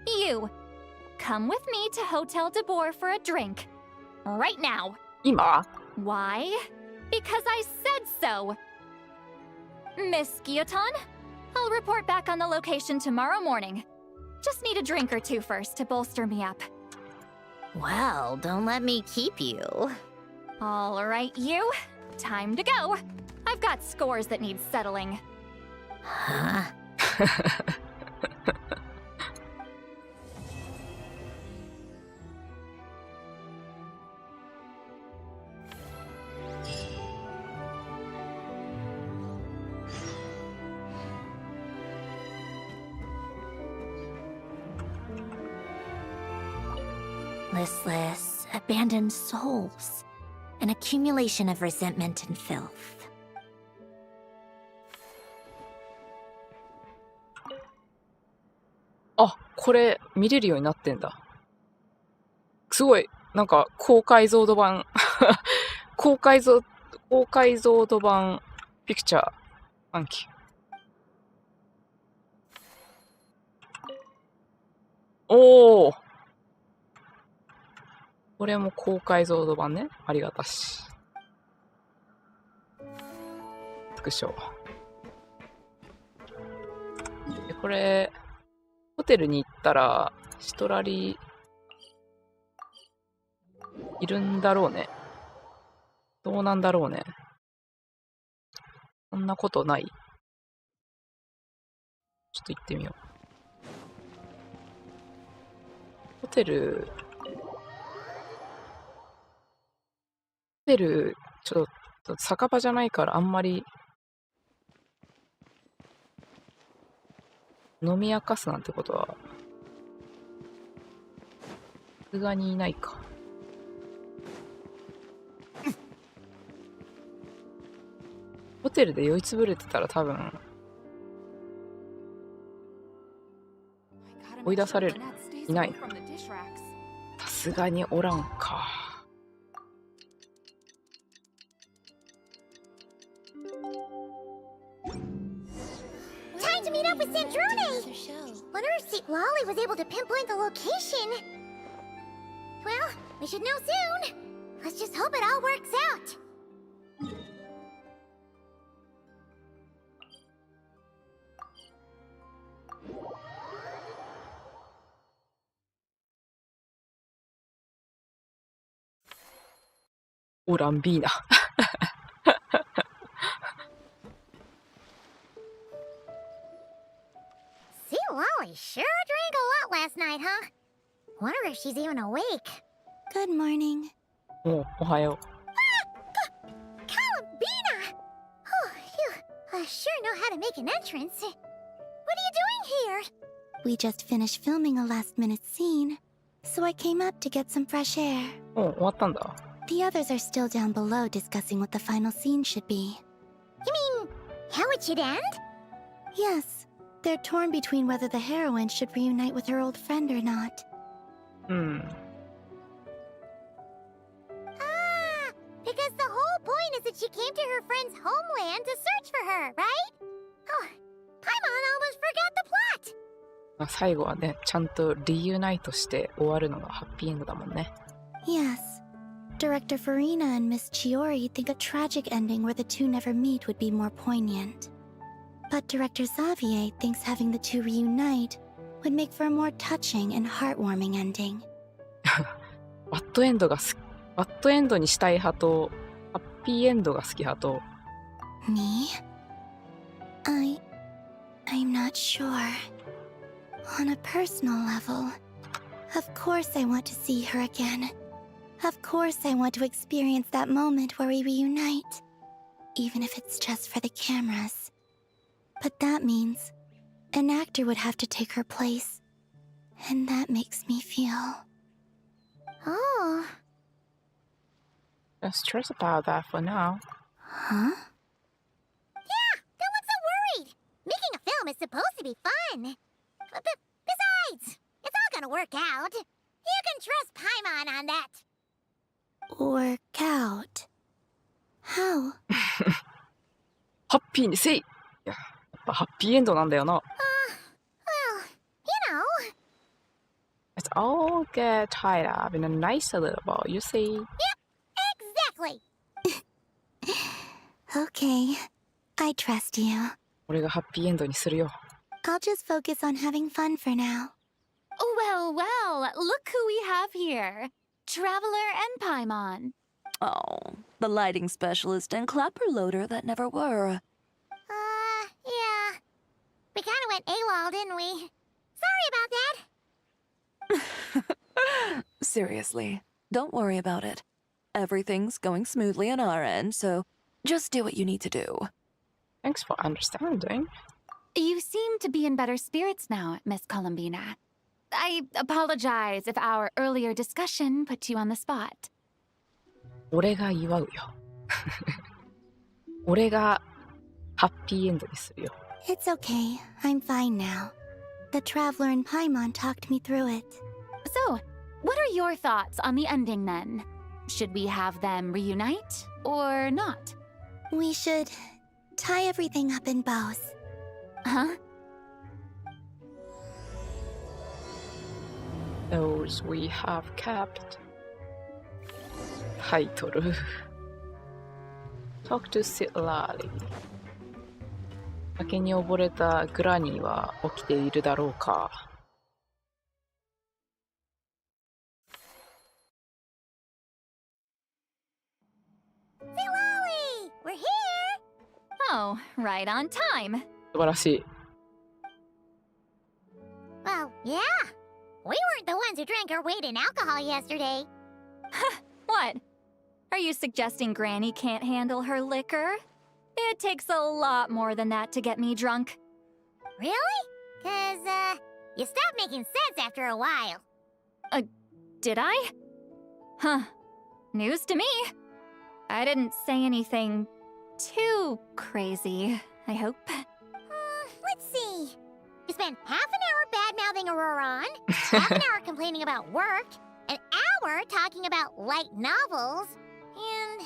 You. Come with me to Hotel de Boer for a drink. Right now. Ima. Why? Because I said so. Miss Guillotin, I'll report back on the location tomorrow morning. Just need a drink or two first to bolster me up. Well, don't let me keep you. All right, you. Time to go. I've got scores that need settling. Huh? listless, abandoned souls. An accumulation of resentment and filth. あ、これ見れるようになってんだ。すごい、なんか高解像度版高解像度版ピクチャー暗記。おお、これも高解像度版ね。ありがたし。スクショ。でこれホテルに行ったらシトラリいるんだろうね。どうなんだろうね。そんなことない。ちょっと行ってみよう。ホテル、ちょっと酒場じゃないからあんまり飲み明かすなんてことはさすがにいないか。ホテルで酔いつぶれてたら多分追い出される。いない。さすがにおらんか。Time to meet up with Sandrone! Wonder if Seat Lolly was able to pinpoint the location. Well, we should know soon. Let's just hope it all works out. オランビーナ。Seat Lolly sure drank a lot last night, huh? Wonder if she's even awake. Good morning. おはよう。Columbina! Oh, you sure know how to make an entrance. What are you doing here? We just finished filming a last-minute scene, so I came up to get some fresh air. 終わったんだ。The others are still down below discussing what the final scene should be. You mean, how it should end? Yes, they're torn between whether the heroine should reunite with her old friend or not. Ah, because the whole point is that she came to her friend's homeland to search for her, right? Oh, Paimon almost forgot the plot. まあ最後はね、ちゃんとリユナイトして終わるのがハッピーエンドだもんね。Yes. Director Farina and Miss Chiori think a tragic ending where the two never meet would be more poignant. But Director Xavier thinks having the two reunite would make for a more touching and heartwarming ending. バッドエンドにしたい派と、ハッピーエンドが好き派と。Me? I'm not sure. On a personal level, of course I want to see her again. Of course I want to experience that moment where we reunite, even if it's just for the cameras. But that means an actor would have to take her place, and that makes me feel... Oh. Don't stress about that for now. Huh? Yeah, don't look so worried. Making a film is supposed to be fun. Besides, it's all gonna work out. You can trust Paimon on that. Work out? How? ハッピーにせい。いや、やっぱハッピーエンドなんだよな。Well, you know. Let's all get tied up in a nice little ball, you see? Yep, exactly. Okay, I trust you. 俺がハッピーエンドにするよ。I'll just focus on having fun for now. Well, look who we have here. Traveler and Paimon. Oh, the lighting specialist and clapper loader that never were. Yeah. We kind of went AWOL, didn't we? Sorry about that. Seriously, don't worry about it. Everything's going smoothly on our end, so just do what you need to do. Thanks for understanding. You seem to be in better spirits now, Miss Columbina. I apologize if our earlier discussion put you on the spot. 俺が祝うよ。俺がハッピーエンドにするよ。It's okay. I'm fine now. The traveler in Paimon talked me through it. So, what are your thoughts on the ending then? Should we have them reunite or not? We should tie everything up in bows. Huh? Those we have kept. タイトル Talk to Sitlali 酒に溺れたグラニーは起きているだろうか。Sitlali! We're here! Oh, right on time. 素晴らしい。Well, yeah. We weren't the ones who drank our weight in alcohol yesterday. What? Are you suggesting Granny can't handle her liquor? It takes a lot more than that to get me drunk. Really? 'Cause, you stopped making sense after a while. Did I? Huh. News to me. I didn't say anything too crazy, I hope. Let's see. You spent half an hour bad-mouthing Auroron, half an hour complaining about work, an hour talking about light novels, and,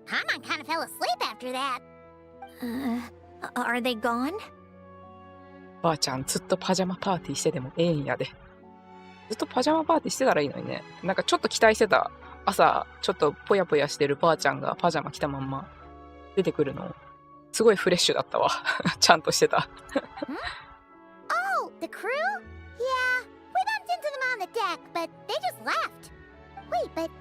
Paimon kind of fell asleep after that. Are they gone? ばあちゃんずっとパジャマパーティーしててもええんやで。ずっとパジャマパーティーしてたらいいのにね。なんかちょっと期待してた朝ちょっとぽやぽやしてるばあちゃんがパジャマ着たまんま出てくるのすごいフレッシュだったわ。ちゃんとしてた。Oh, the crew? Yeah, we bumped into them on the deck, but they just left. Wait, but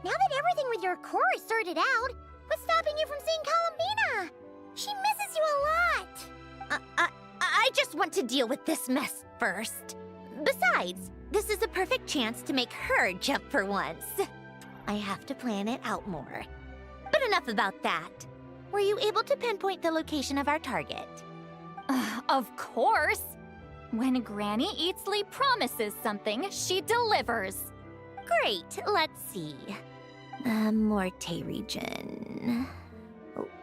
now that everything with your core is sorted out, what's stopping you from seeing Columbina? She misses you a lot. I just want to deal with this mess first. Besides, this is a perfect chance to make her jump for once. I have to plan it out more. But enough about that. Were you able to pinpoint the location of our target? Of course. When Granny Eatsley promises something, she delivers. Great, let's see. Morte region.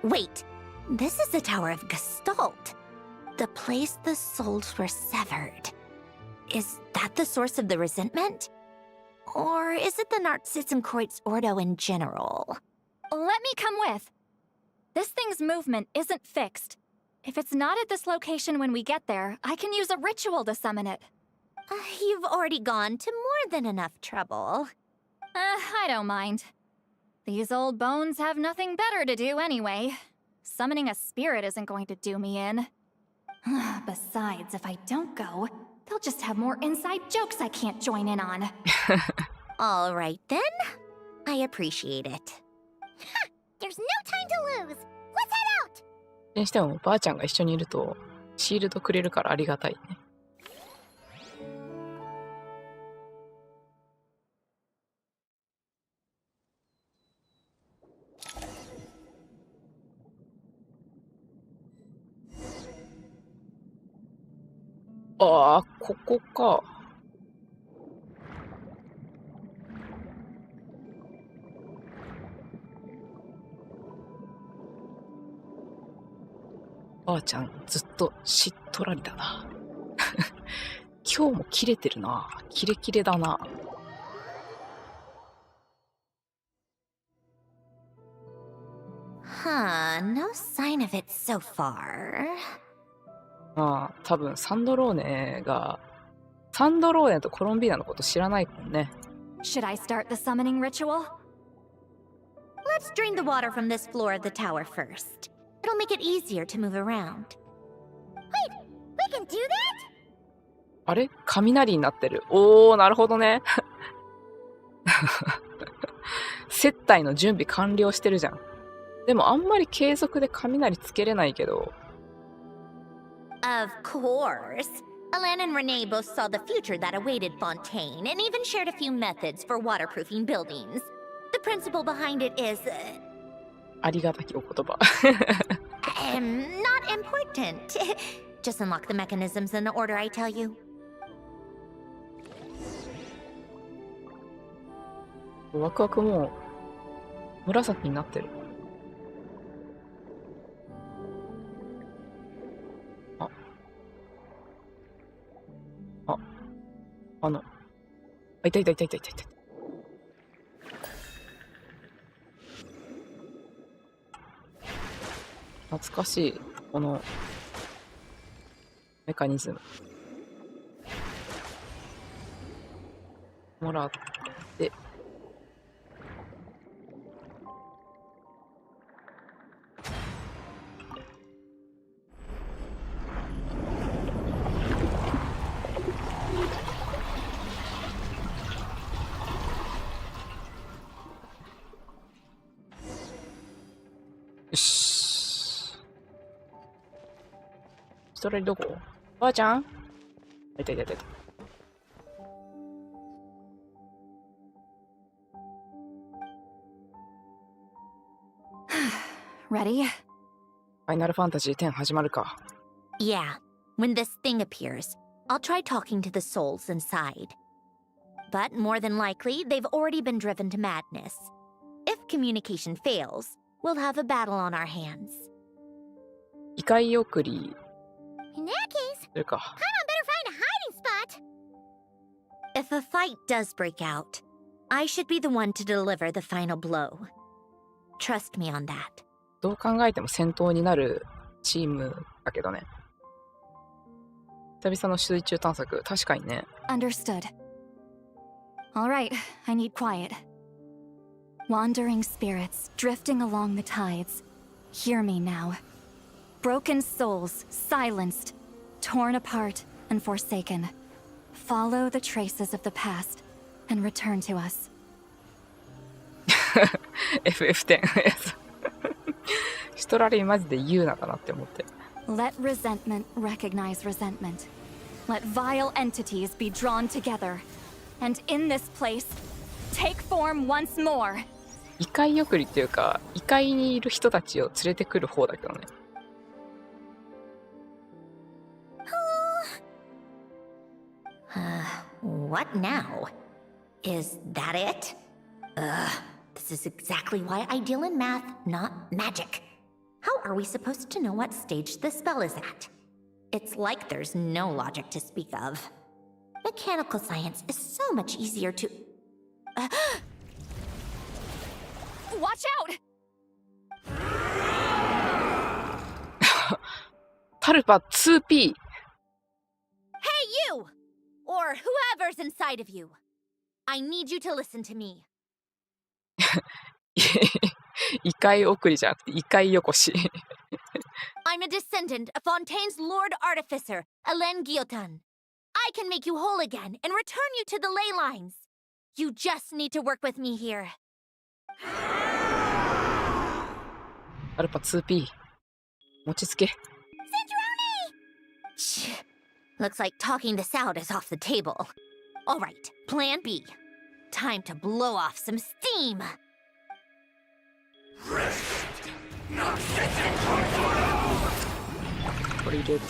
Wait, this is the Tower of Gestalt. The place the souls were severed. Is that the source of the resentment? Or is it the Narcissismkreuz Ordo in general? Let me come with. This thing's movement isn't fixed. If it's not at this location when we get there, I can use a ritual to summon it. You've already gone to more than enough trouble. I don't mind. These old bones have nothing better to do anyway. Summoning a spirit isn't going to do me in. Besides, if I don't go, they'll just have more inside jokes I can't join in on. All right then. I appreciate it. There's no time to lose. Let's head out. にしてもばあちゃんが一緒にいるとシールドくれるからありがたいね。ああ、ここか。ばあちゃんずっとしっとらりだな。今日もキレてるな。キレキレだな。No sign of it so far. まあ、多分サンドローネとコロンビーナのこと知らないもんね。Should I start the summoning ritual? Let's drain the water from this floor of the tower first. It'll make it easier to move around. Wait, we can do that? あれ？雷になってる。おー、なるほどね。接待の準備完了してるじゃん。でもあんまり継続で雷つけれないけど。Of course. Alan and Renee both saw the future that awaited Fontaine and even shared a few methods for waterproofing buildings. The principle behind it is... ありがたきお言葉。not important. Just unlock the mechanisms in the order I tell you. ワクワクもう紫になってる。いたいたいたいたいたいた。懐かしいこのメカニズム。もらって。よし。一人どこ？ばあちゃん？いたいたいたいた。Ready? ファイナルファンタジー10始まるか。Yeah, when this thing appears, I'll try talking to the souls inside. But more than likely, they've already been driven to madness. If communication fails, we'll have a battle on our hands. 異界送り In that case, するか。 Paimon better find a hiding spot. If a fight does break out, I should be the one to deliver the final blow. Trust me on that. どう考えても戦闘になるチームだけどね。久々の水中探索、確かにね。Understood. All right, I need quiet. Wandering spirits drifting along the tides. Hear me now. Broken souls, silenced, torn apart and forsaken. Follow the traces of the past and return to us. FF10 シトラリーマジで言うなかなって思って。 Let resentment recognize resentment. Let vile entities be drawn together. And in this place, take form once more. 異界送りっていうか、異界にいる人たちを連れてくる方だけどね。What now? Is that it? This is exactly why I deal in math, not magic. How are we supposed to know what stage the spell is at? It's like there's no logic to speak of. Mechanical science is so much easier to... Watch out! タルパ 2P! Hey you! Or whoever's inside of you. I need you to listen to me. 異界送りじゃなくて異界よこし。I'm a descendant of Fontaine's Lord Artificer, Hélène Guillotin. I can make you whole again and return you to the ley lines. You just need to work with me here. アルパ 2P 持ちつけ。 Looks like talking this out is off the table. All right, plan B. Time to blow off some steam. これ入れて、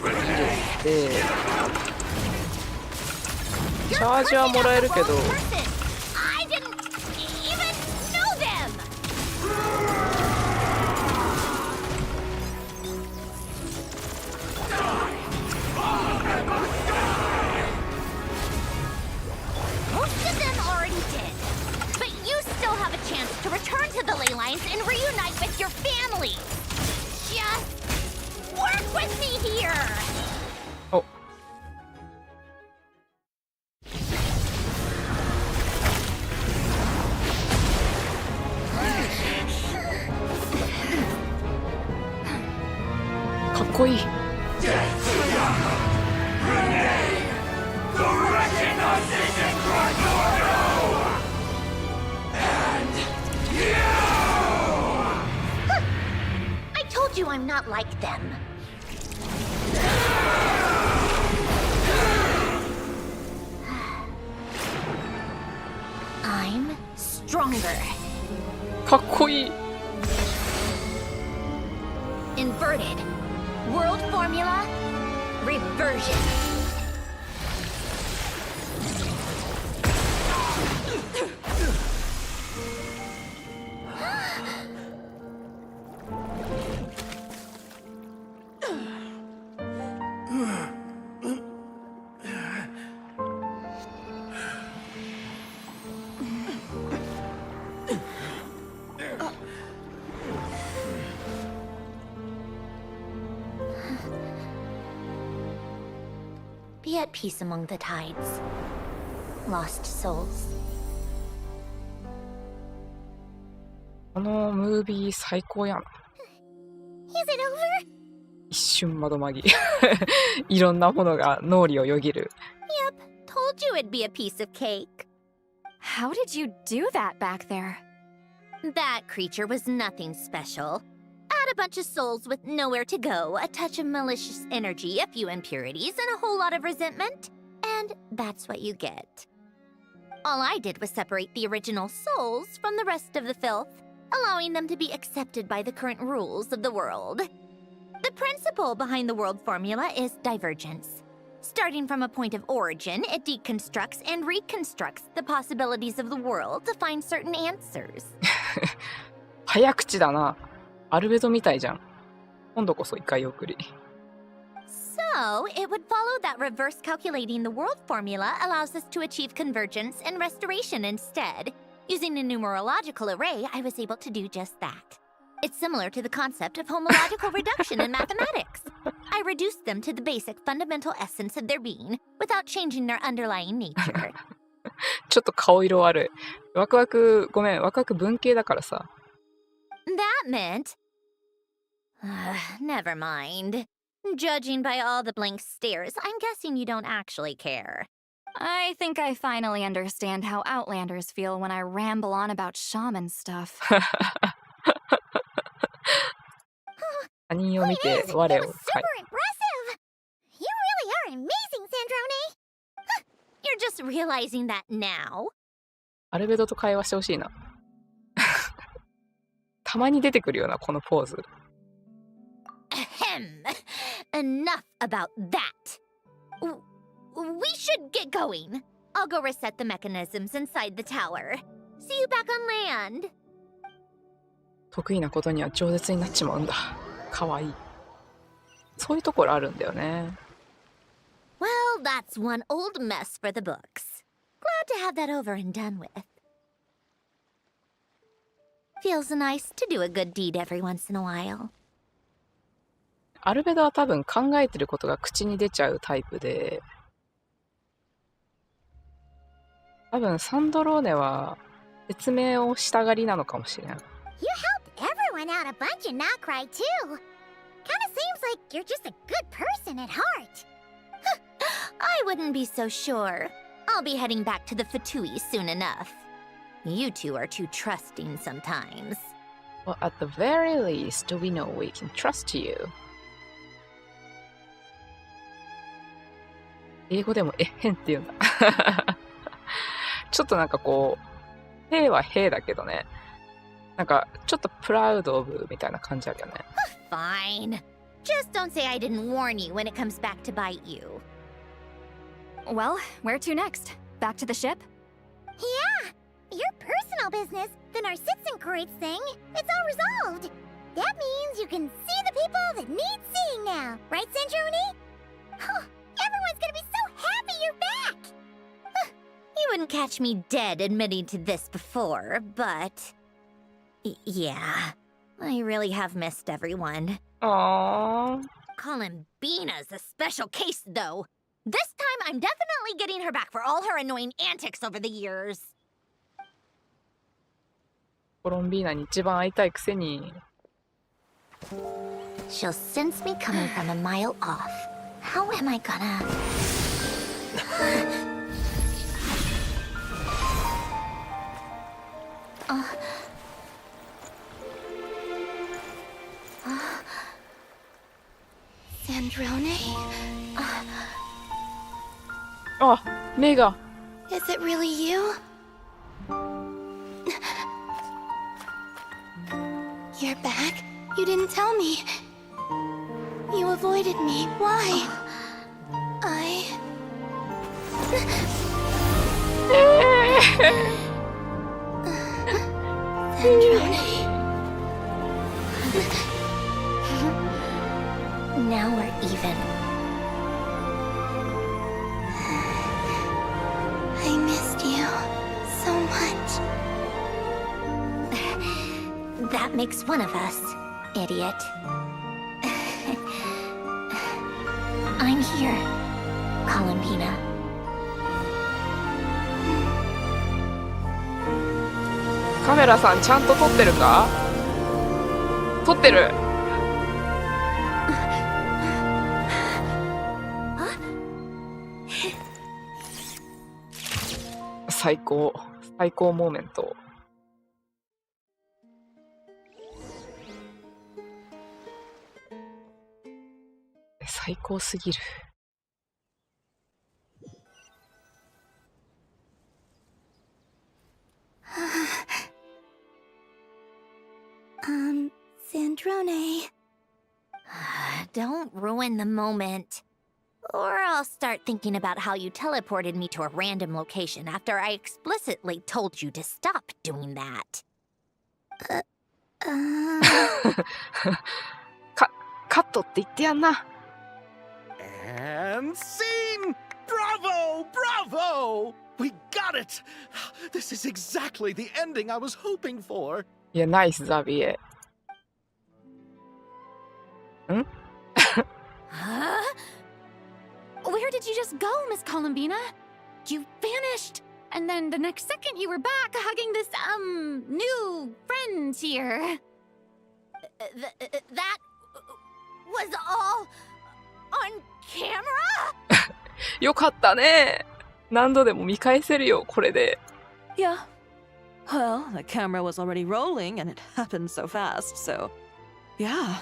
これ入れて、チャージはもらえるけど。 I didn't even know them. Most of them already did. But you still have a chance to return to the ley lines and reunite with your family. Just work with me here. Oh. Kaっこいい. I told you I'm not like them. I'm stronger. かっこいい. Inverted. World formula. Reversion. at peace among the tides. Lost souls. このムービー最高やん。Is it over? 一瞬窓まぎ。いろんなものが脳裏をよぎる。Yep, told you it'd be a piece of cake. How did you do that back there? That creature was nothing special. Add a bunch of souls with nowhere to go, a touch of malicious energy, a few impurities, and a whole lot of resentment. And that's what you get. All I did was separate the original souls from the rest of the filth, allowing them to be accepted by the current rules of the world. The principle behind the world formula is divergence. Starting from a point of origin, it deconstructs and reconstructs the possibilities of the world to find certain answers. 早口だな。アルベドみたいじゃん。今度こそ一回送り。So, it would follow that reverse calculating the world formula allows us to achieve convergence and restoration instead. Using a numerological array, I was able to do just that. It's similar to the concept of homological reduction in mathematics. I reduced them to the basic fundamental essence of their being without changing their underlying nature. ちょっと顔色悪い。ワクワク、ごめん、ワクワク文系だからさ。That meant... never mind. Judging by all the blank stares, I'm guessing you don't actually care. I think I finally understand how Outlanders feel when I ramble on about shaman stuff. 他人を見て我を。That was super impressive. You really are amazing, Sandrone. You're just realizing that now? アルベドと会話してほしいな。たまに出てくるよな、このポーズ。Ahem. Enough about that. We should get going. I'll go reset the mechanisms inside the tower. See you back on land. 得意なことには饒舌になっちまうんだ。かわいい。そういうところあるんだよね。Well, that's one old mess for the books. Glad to have that over and done with. Feels nice to do a good deed every once in a while. アルベドは多分考えてることが口に出ちゃうタイプで、多分サンドローネは説明をしたがりなのかもしれない。You helped everyone out a bunch and not cry too. Kinda seems like you're just a good person at heart. I wouldn't be so sure. I'll be heading back to the Fatui soon enough. You two are too trusting sometimes. Well, at the very least, we know we can trust you. 英語でもえへんって言うんだ。ちょっとなんかこう、へいはへいだけどね。なんかちょっとプラウドオブみたいな感じあるよね。Fine. Just don't say I didn't warn you when it comes back to bite you. Well, where to next? Back to the ship? Yeah, your personal business, the Narcissism thing, it's all resolved. That means you can see the people that need seeing now, right, Sandrone? Everyone's gonna be so happy you're back! You wouldn't catch me dead admitting to this before, but... yeah, I really have missed everyone. Aww. Colin Beana's a special case, though. This time, I'm definitely getting her back for all her annoying antics over the years. コロンビーナに一番会いたいくせに。She'll sense me coming from a mile off. How am I gonna... Sandrone? あ、目が。Is it really you? You're back? You didn't tell me. You avoided me. Why? Sandrone. Now we're even. I missed you so much. That makes one of us, idiot. I'm here. Columbina. カメラさんちゃんと撮ってるか？撮ってる。最高モーメント。最高すぎる。Sandrone. Don't ruin the moment. Or I'll start thinking about how you teleported me to a random location after I explicitly told you to stop doing that. カットって言ってやんな。And scene! Bravo! Bravo! We got it! This is exactly the ending I was hoping for. いや、ナイス、ザビエ。ん？ Huh? Where did you just go, Miss Columbina? You vanished, and then the next second you were back hugging this, new friend here. That was all on camera? よかったね。何度でも見返せるよ、これで。Yeah. Well, the camera was already rolling and it happened so fast, so yeah.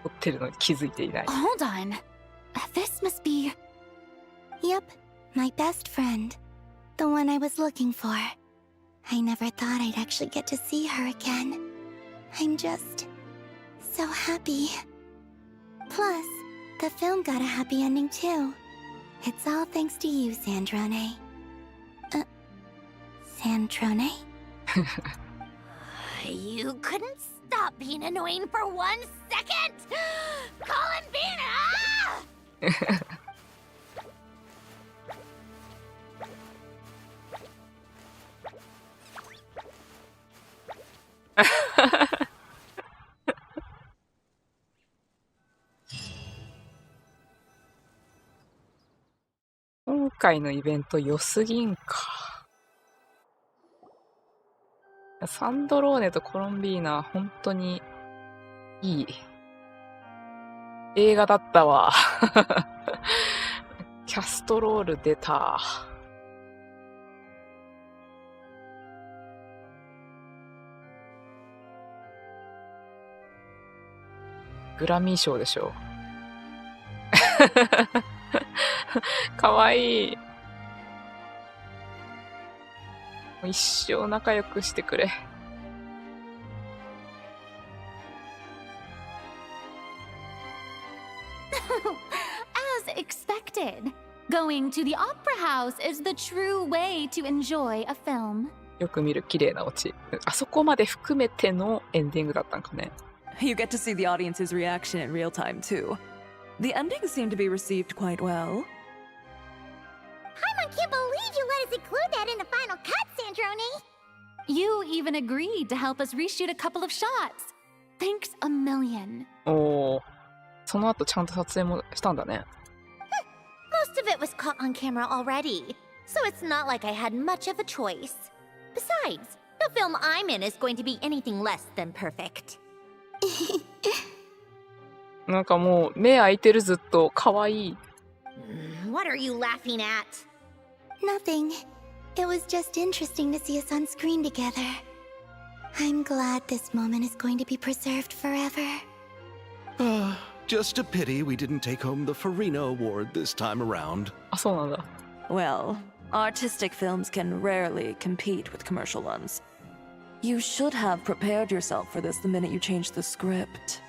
撮ってるのに気づいていない。Hold on. This must be... Yep, my best friend. The one I was looking for. I never thought I'd actually get to see her again. I'm just so happy. Plus, the film got a happy ending too. It's all thanks to you, Sandrone. Sandrone? You couldn't stop being annoying for 1 second? Columbina! 今回のイベント良すぎんか。サンドローネとコロンビーナ、本当にいい映画だったわ。キャストロール出た。グラミー賞でしょ。かわいい。一生仲良くしてくれ。As expected, going to the opera house is the true way to enjoy a film. よく見る綺麗なオチ。あそこまで含めてのエンディングだったんかね。You get to see the audience's reaction in real time, too. The ending seemed to be received quite well. I can't believe you let us include that in the final cut, Sandrone! You even agreed to help us reshoot a couple of shots. Thanks a million. おー、その後ちゃんと撮影もしたんだね。Most of it was caught on camera already, so it's not like I had much of a choice. Besides, the film I'm in is going to be anything less than perfect. なんかもう目開いてるずっとかわいい。What are you laughing at? Nothing. It was just interesting to see us on screen together. I'm glad this moment is going to be preserved forever. Just a pity we didn't take home the Farina Award this time around. あ、そうなんだ。Well, artistic films can rarely compete with commercial ones. You should have prepared yourself for this the minute you changed the script.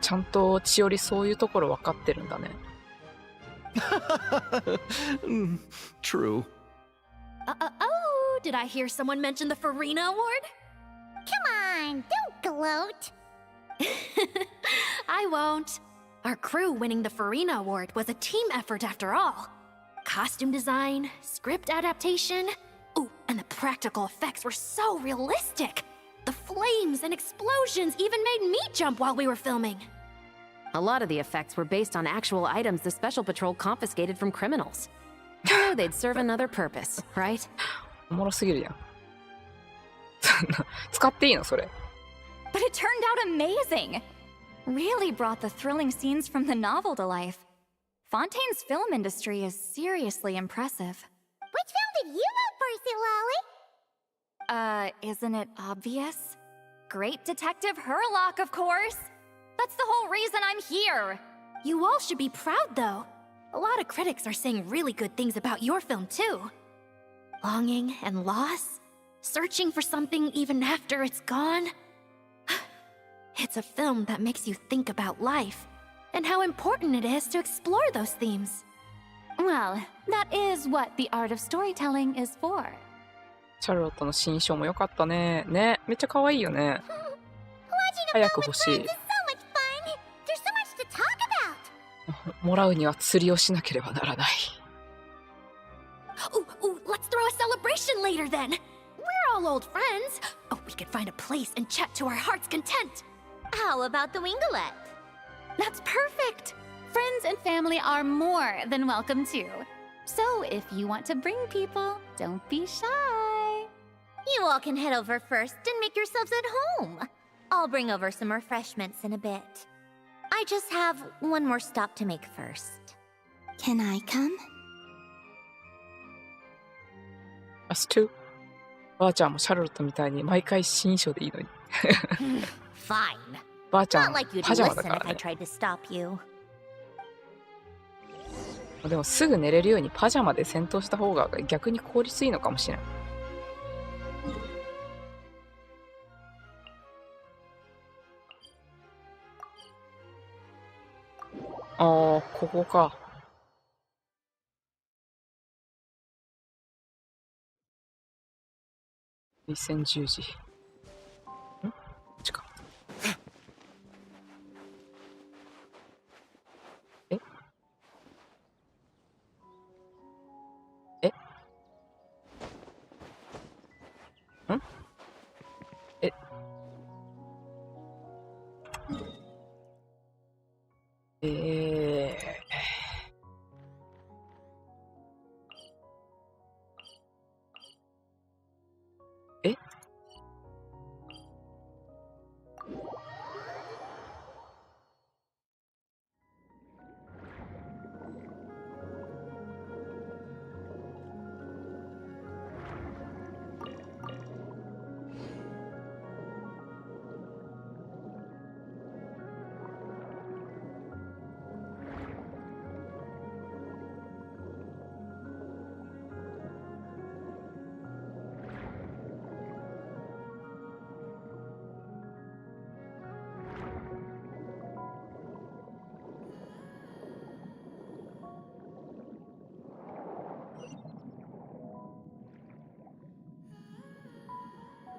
ちゃんと千織そういうところ分かってるんだね。True. Oh, did I hear someone mention the Farina Award? Come on, don't gloat. I won't. Our crew winning the Farina Award was a team effort after all. Costume design, script adaptation. Ooh, and the practical effects were so realistic. The flames and explosions even made me jump while we were filming. A lot of the effects were based on actual items the Special Patrol confiscated from criminals. Who knew they'd serve another purpose, right? おもろすぎるやん。そんな使っていいのそれ。But it turned out amazing! Really brought the thrilling scenes from the novel to life. Fontaine's film industry is seriously impressive. Which film did you vote for, Silali? Isn't it obvious? Great Detective Herlock, of course! That's the whole reason I'm here! You all should be proud, though. A lot of critics are saying really good things about your film, too. Longing and loss, searching for something even after it's gone. It's a film that makes you think about life, and how important it is to explore those themes. Well, that is what the art of storytelling is for. シャルロットの新衣装も良かったね。ね、めっちゃ可愛いよね。早く欲しい。もらうには釣りをしなければならない。Ooh, let's throw a celebration later then. We're all old friends. Oh, we could find a place and chat to our heart's content. How about the Winglet? That's perfect! Friends and family are more than welcome too. So if you want to bring people, don't be shy. You all can head over first and make yourselves at home. I'll bring over some refreshments in a bit. I just have one more stop to make first. Can I come? Us too. ばあちゃんもシャルロットみたいに毎回新衣装でいいのに。Fine. ばあちゃ Not ん like you'd パジャマ listen だから if I ね。 tried to stop you. でもすぐ寝れるようにパジャマで戦闘した方が逆に効率いいのかもしれない。ああ、ここか。2010時。こっちか。ええんええ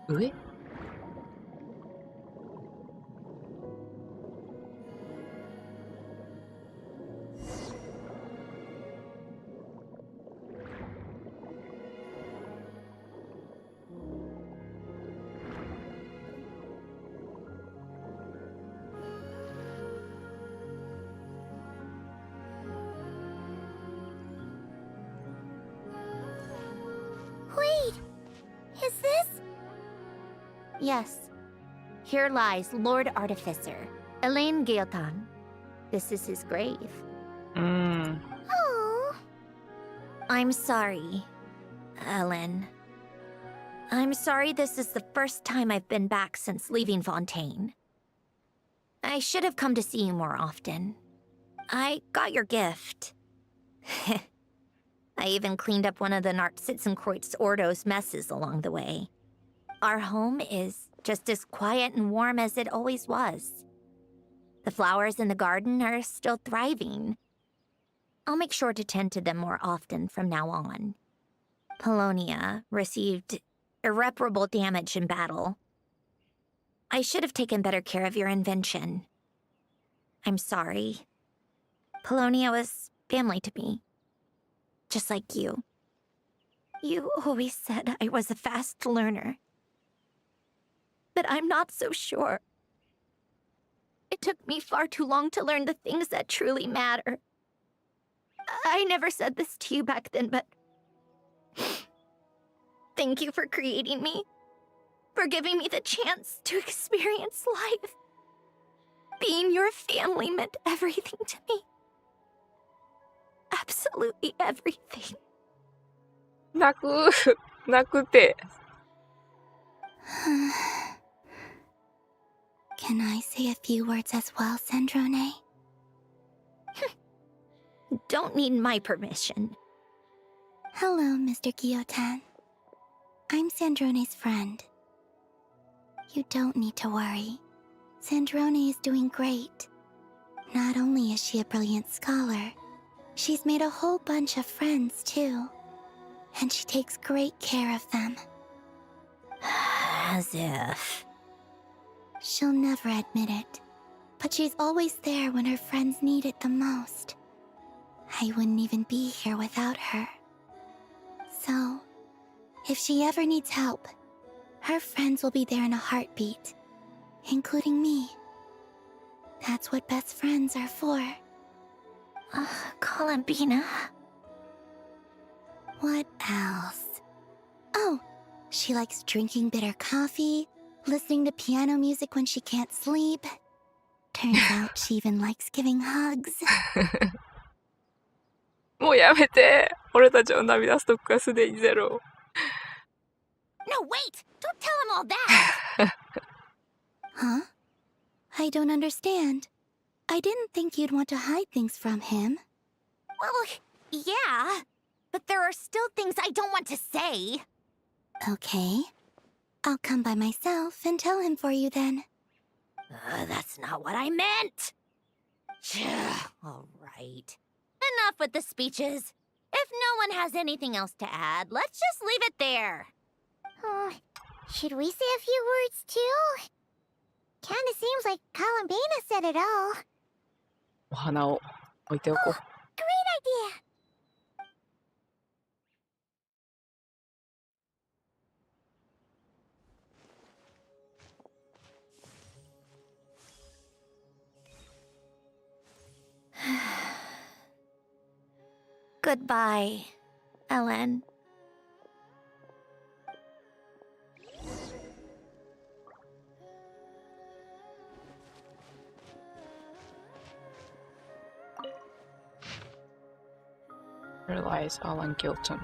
上Wait, is this? Yes. Here lies Lord Artificer, Elaine Gaeltan. This is his grave. Oh. I'm sorry, Ellen. I'm sorry this is the first time I've been back since leaving Fontaine. I should have come to see you more often. I got your gift. I even cleaned up one of the Nartsitzenkreuz Ordo's messes along the way. Our home is just as quiet and warm as it always was. The flowers in the garden are still thriving. I'll make sure to tend to them more often from now on. Polonia received irreparable damage in battle. I should have taken better care of your invention. I'm sorry. Polonia was family to me. Just like you. You always said I was a fast learner. But I'm not so sure. It took me far too long to learn the things that truly matter. I never said this to you back then, but thank you for creating me, for giving me the chance to experience life. Being your family meant everything to me. Absolutely everything. 泣くて。Can I say a few words as well, Sandrone? Don't need my permission. Hello, Mr. Guillotin. I'm Sandrone's friend. You don't need to worry. Sandrone is doing great. Not only is she a brilliant scholar, she's made a whole bunch of friends too. And she takes great care of them. As if. She'll never admit it, but she's always there when her friends need it the most. I wouldn't even be here without her. So, if she ever needs help, her friends will be there in a heartbeat, including me. That's what best friends are for. Columbina. What else? Oh, she likes drinking bitter coffee, listening to piano music when she can't sleep. Turns out she even likes giving hugs. もうやめて。俺たちの涙ストックはすでにゼロ。No, wait! Don't tell him all that! Huh? I don't understand. I didn't think you'd want to hide things from him. Well, yeah. But there are still things I don't want to say. Okay. I'll come by myself and tell him for you then. That's not what I meant! All right. Enough with the speeches. If no one has anything else to add, let's just leave it there. Should we say a few words too? Kinda seems like Columbina said it all. お花を置いておこう。Great idea! Goodbye, Ellen. Relies Alan Gilton.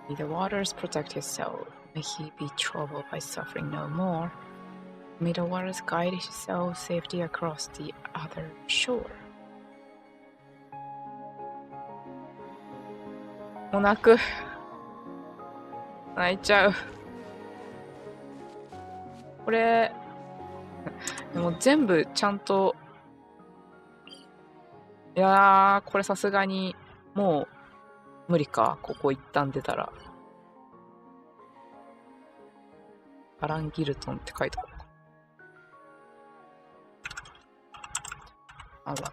May the waters protect his soul. May he be troubled by suffering no more. May the waters guide his soul safety across the other shore. もう泣く。泣いちゃう。これ、でも全部ちゃんと、いやー、これさすがにもう無理か。ここ一旦出たら。アラン・ギルトンって書いてある。あら。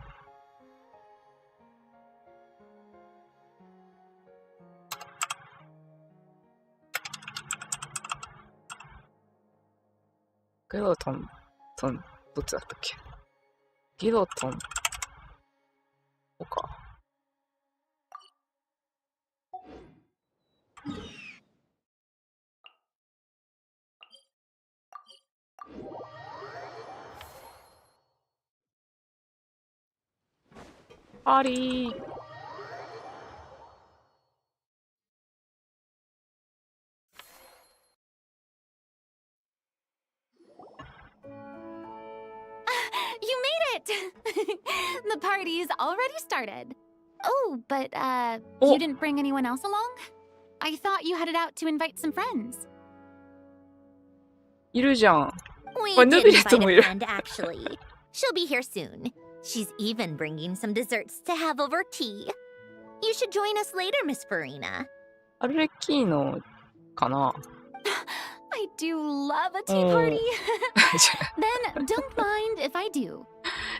ギロトン、どっちだったっけ？ギロトン、こうか。パーリー。You made it! The party's already started. Oh, but, you didn't bring anyone else along? I thought you headed out to invite some friends. いるじゃん。 We あ、 did ヌビレット invite も a いる。 friend, actually. She'll be here soon. She's even bringing some desserts to have over tea. You should join us later, Miss Farina. アルレッキーノかな。 I do love a tea party. Then don't mind if I do.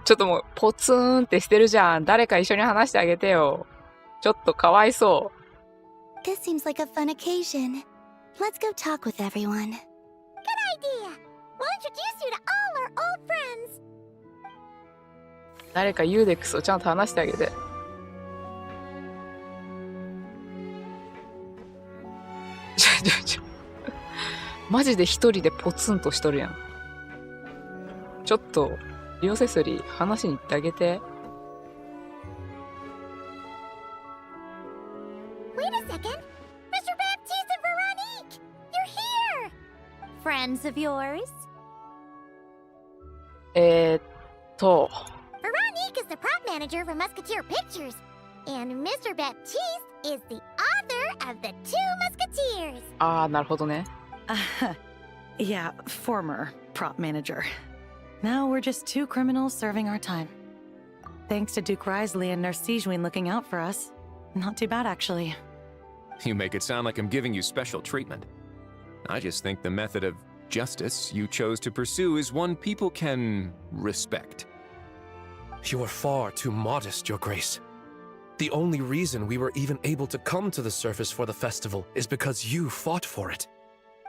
ちょっともうポツンってしてるじゃん。誰か一緒に話してあげてよ。ちょっとかわいそう。This seems like a fun occasion. Let's go talk with everyone. Good idea. We'll introduce you to all our old friends. 誰かユーデックスをちゃんと話してあげて。マジで一人でポツンとしとるやん。ちょっとリオセスリー話に行ってあげて。Wait a second. Mr. Baptiste and Veronique! You're here! Friends of yours? Veronique is the prop manager for Musketeer Pictures, and Mr. Baptiste is the author of the Two Musketeers. ああ、なるほどね。Yeah, former prop manager. Now we're just two criminals serving our time. Thanks to Duke Risley and Nurse Sijuin looking out for us. Not too bad, actually. You make it sound like I'm giving you special treatment. I just think the method of justice you chose to pursue is one people can respect. You are far too modest, Your Grace. The only reason we were even able to come to the surface for the festival is because you fought for it.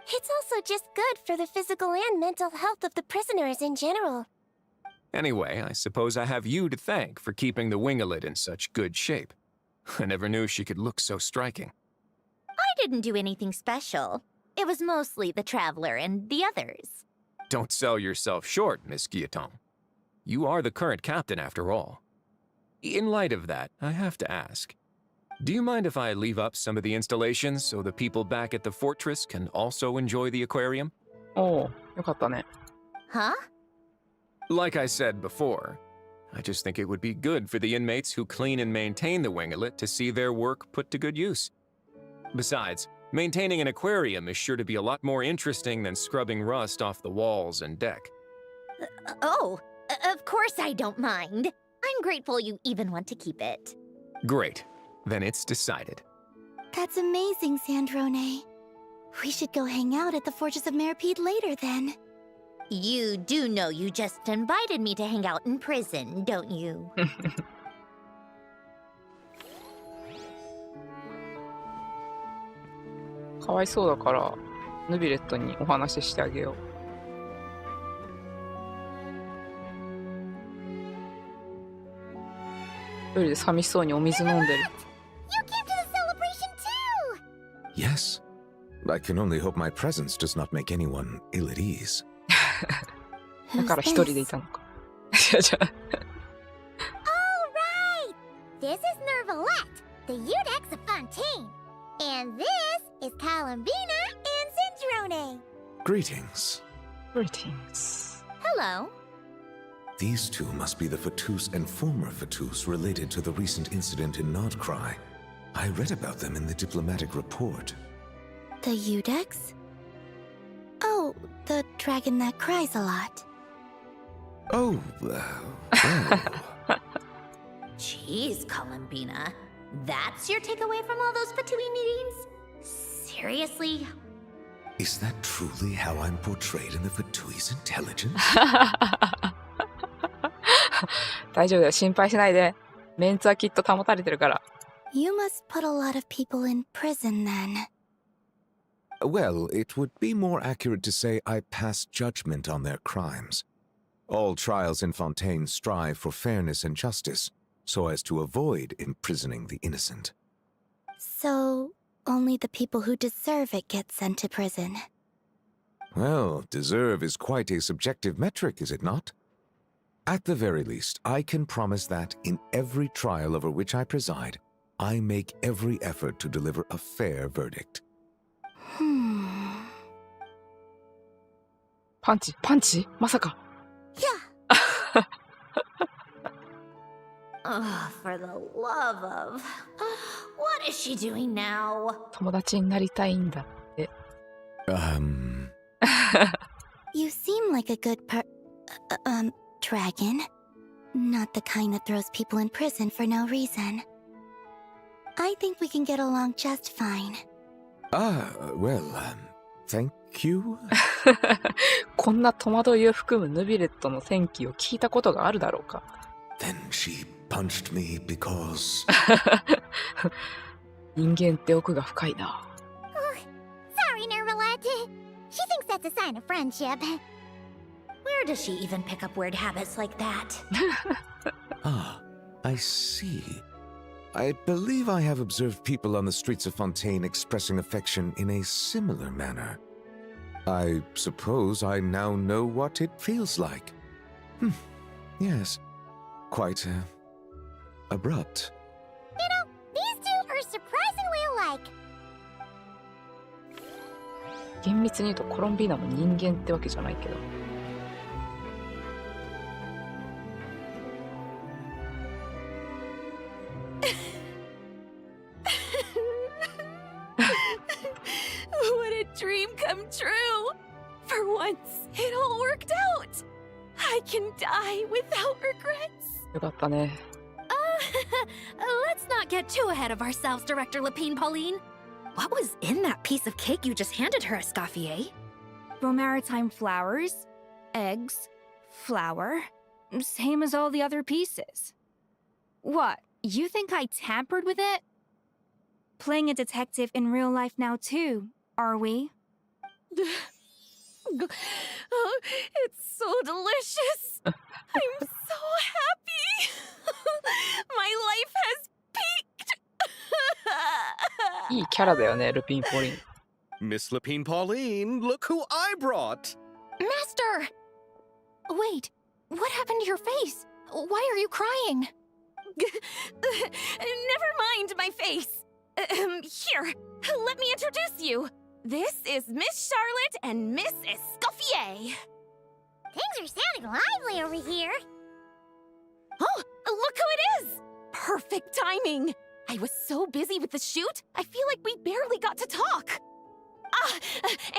It's also just good for the physical and mental health of the prisoners in general. Anyway, I suppose I have you to thank for keeping the winglet in such good shape. I never knew she could look so striking. I didn't do anything special. It was mostly the Traveler and the others. Don't sell yourself short, Miss Guillotin. You are the current captain, after all. In light of that, I have to ask, do you mind if I leave up some of the installations so the people back at the fortress can also enjoy the aquarium? おお、よかったね。 Huh? Like I said before, I just think it would be good for the inmates who clean and maintain the winglet to see their work put to good use. Besides, maintaining an aquarium is sure to be a lot more interesting than scrubbing rust off the walls and deck. Of course I don't mind. I'm grateful you even want to keep it. Great. Then it's decided. That's amazing, Sandrone. We should go hang out at the Fortress of Meripede later then. You do know you just invited me to hang out in prison, don't you? かわいそうだからヌビレットにお話ししてあげよう。一人で寂しそうにお水飲んでる。Yes. I can only hope my presence does not make anyone ill at ease. だから一人でいたのか。All right! This is Nervalette, the Eudex of Fontaine. And this is Columbina and Zindrone. Greetings. Greetings. Hello. These two must be the Fatus and former Fatus related to the recent incident in Nodcry. I read about them in the diplomatic report. The Eudex? Oh, the dragon that cries a lot. Oh, Jeez, Columbina. That's your takeaway from all those Fatui meetings? Seriously? Is that truly how I'm portrayed in the Fatui's intelligence? 大丈夫だよ、心配しないで。メンツはきっと保たれてるから。You must put a lot of people in prison then. Well, it would be more accurate to say I pass judgment on their crimes. All trials in Fontaine strive for fairness and justice, so as to avoid imprisoning the innocent. So, only the people who deserve it get sent to prison. Well, deserve is quite a subjective metric, is it not? At the very least, I can promise that in every trial over which I preside, I make every effort to deliver a fair verdict. パンチまさか。Oh, for the love of... What is she doing now? 友達になりたいんだって。You seem like a good dragon. Not the kind that throws people in prison for no reason. I think we can get along just fine. Well, thank you? こんな戸惑いを含むヌビレットの戦記を聞いたことがあるだろうか。Then she punched me because... 人間って奥が深いな。Sorry, Nervalette. She thinks that's a sign of friendship. Where does she even pick up weird habits like that? Ah, I see. I believe I have observed people on the streets of Fontaine expressing affection in a similar manner. I suppose I now know what it feels like. Yes, quite abrupt. You know, these two are surprisingly alike. 厳密に言うとコロンビーナも人間ってわけじゃないけど。What a dream come true! For once, it all worked out! I can die without regrets! よかったね。Let's not get too ahead of ourselves, Director Lapine Pauline. What was in that piece of cake you just handed her, Escoffier? Romaritime flowers, eggs, flour, same as all the other pieces. What, you think I tampered with it? Playing a detective in real life now too, are we? Oh, it's so delicious! I'm so happy! My life has peaked! いいキャラだよね、ルピン・ポリン。 Miss Lapine Pauline, look who I brought! Master! Wait, what happened to your face? Why are you crying? Never mind my face. Here, let me introduce you. This is Miss Charlotte and Miss Escoffier. Things are sounding lively over here. Oh, look who it is! Perfect timing. I was so busy with the shoot, I feel like we barely got to talk. Ah,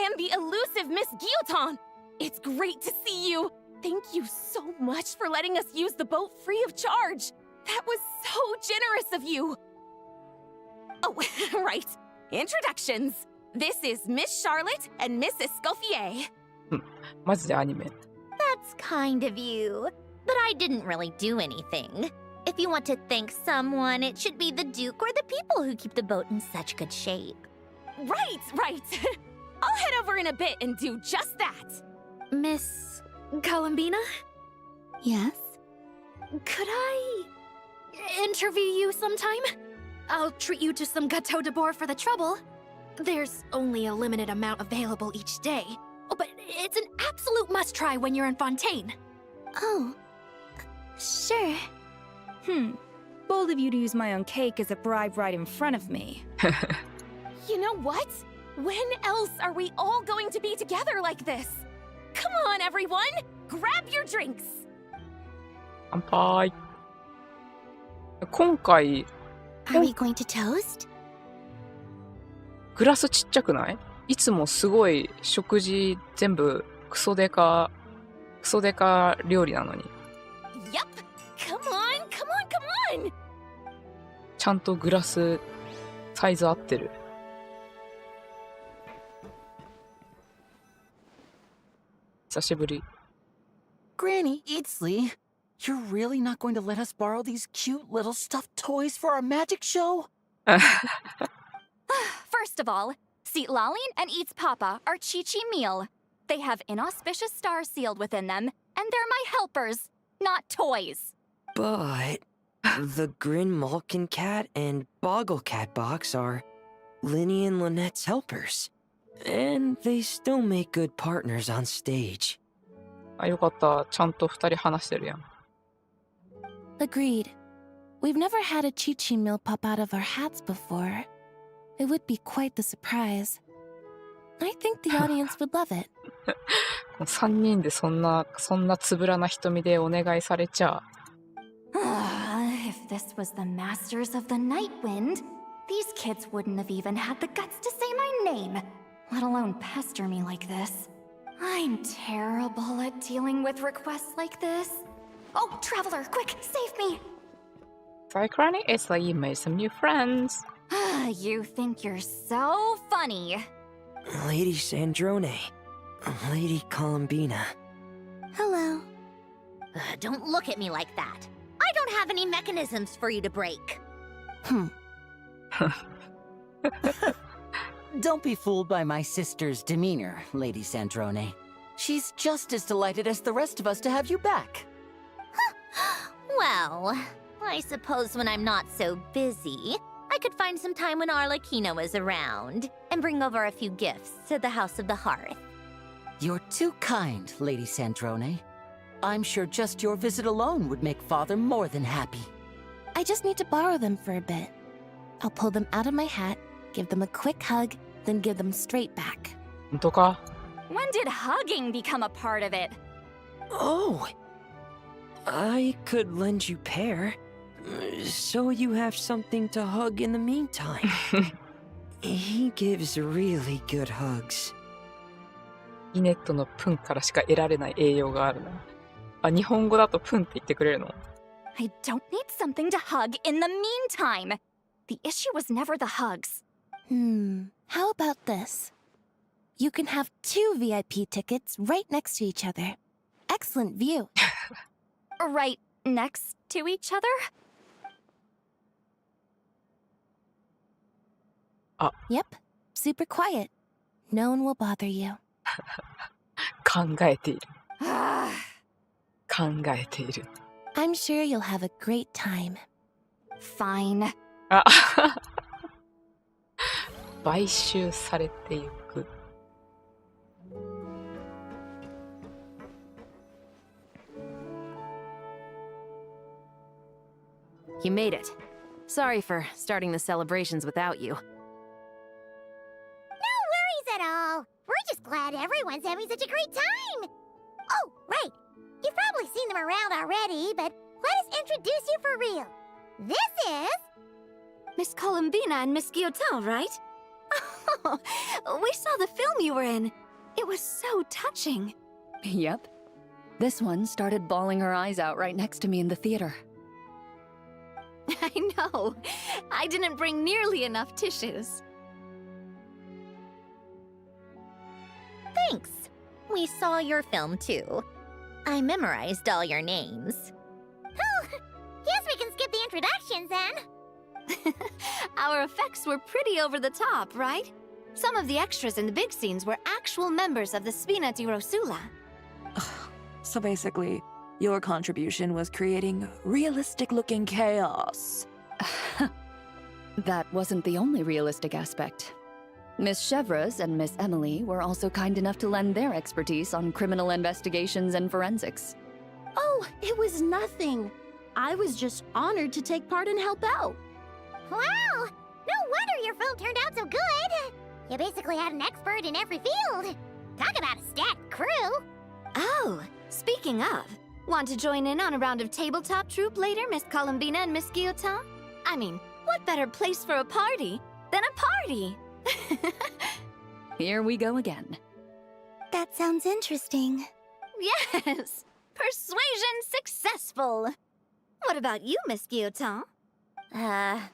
and the elusive Miss Guillotin. It's great to see you. Thank you so much for letting us use the boat free of charge. That was so generous of you. Oh, right. Introductions. This is Miss Charlotte and Miss Escoffier. マジでアニメ。 That's kind of you. But I didn't really do anything. If you want to thank someone, it should be the Duke or the people who keep the boat in such good shape. Right. I'll head over in a bit and do just that. Miss Columbina? Yes? Could I interview you sometime? I'll treat you to some gâteau de bord for the trouble. There's only a limited amount available each day, but it's an absolute must-try when you're in Fontaine. Oh, sure. Bold of you to use my own cake as a bribe right in front of me. You know what? When else are we all going to be together like this? Come on, everyone! Grab your drinks! 乾杯。今回、 Are we going to toast? グラスちっちゃくない？いつもすごい食事全部クソデカ料理なのに。Yup! Come on! ちゃんとグラスサイズ合ってる。久しぶり。 Granny Eatsley, you're really not going to let us borrow these cute little stuffed toys for our magic show? First of all, Seat Laline and Eats Papa are Chi-Chi meal. They have inauspicious stars sealed within them, and they're my helpers, not toys. But the Grin Malkin Cat and Boggle Cat box are Linny and Lynette's helpers. And they still make good partners on stage. あ、よかった。ちゃんと二人話してるやん。 Agreed. We've never had a Chi-Chi meal pop out of our hats before. It would be quite the surprise. I think the audience would love it. 三人でそんなつぶらな瞳でお願いされちゃ。If this was the Masters of the Night Wind, these kids wouldn't have even had the guts to say my name, let alone pester me like this. I'm terrible at dealing with requests like this. Oh, Traveler, quick, save me! Sorry, Granny, it's like you made some new friends. You think you're so funny. Lady Sandrone. Lady Columbina. Hello. Don't look at me like that. I don't have any mechanisms for you to break. Don't be fooled by my sister's demeanor, Lady Sandrone. She's just as delighted as the rest of us to have you back. Well, I suppose when I'm not so busy, I could find some time when Arlecchino is around and bring over a few gifts to the House of the Hearth. You're too kind, Lady Sandrone. I'm sure just your visit alone would make Father more than happy. I just need to borrow them for a bit. I'll pull them out of my hat, give them a quick hug, then give them straight back. 本当か? When did hugging become a part of it? Oh! I could lend you pair, so you have something to hug in the meantime. He gives really good hugs. イネットのプンからしか得られない栄養があるな。あ、日本語だとプンって言ってくれるの? I don't need something to hug in the meantime. The issue was never the hugs. How about this? You can have 2 VIP tickets right next to each other. Excellent view. Right next to each other? Yep. Super quiet. No one will bother you. 考えている。考えている。I'm sure you'll have a great time. Fine. あ買収されていく。You made it. Sorry for starting the celebrations without you. No worries at all. We're just glad everyone's having such a great time. Oh, right. You've probably seen them around already, but let us introduce you for real. This is... Miss Columbina and Miss Guillotin, right? Oh, we saw the film you were in. It was so touching. Yep. This one started bawling her eyes out right next to me in the theater. I know. I didn't bring nearly enough tissues. Thanks. We saw your film too. I memorized all your names. Oh, guess we can skip the introductions then. Our effects were pretty over the top, right? Some of the extras in the big scenes were actual members of the Spina di Rosula. So basically, your contribution was creating realistic-looking chaos. That wasn't the only realistic aspect. Miss Chevres and Miss Emily were also kind enough to lend their expertise on criminal investigations and forensics. Oh, it was nothing. I was just honored to take part and help out. Wow! No wonder your film turned out so good. You basically had an expert in every field. Talk about a stacked crew. Oh, speaking of, want to join in on a round of tabletop troupe later, Miss Columbina and Miss Guillotin? I mean, what better place for a party than a party? Here we go again. That sounds interesting. Yes! Persuasion successful! What about you, Miss Guillotin? I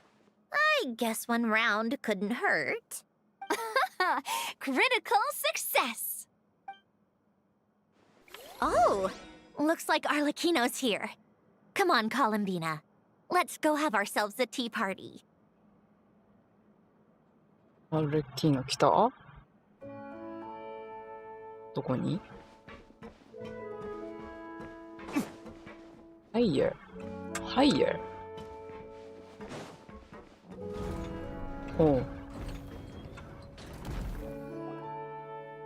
guess one round couldn't hurt. Critical success! Oh, looks like Arlecchino's here. Come on, Columbina. Let's go have ourselves a tea party. アルキーノ来た？どこに？ Higher. Higher. Oh.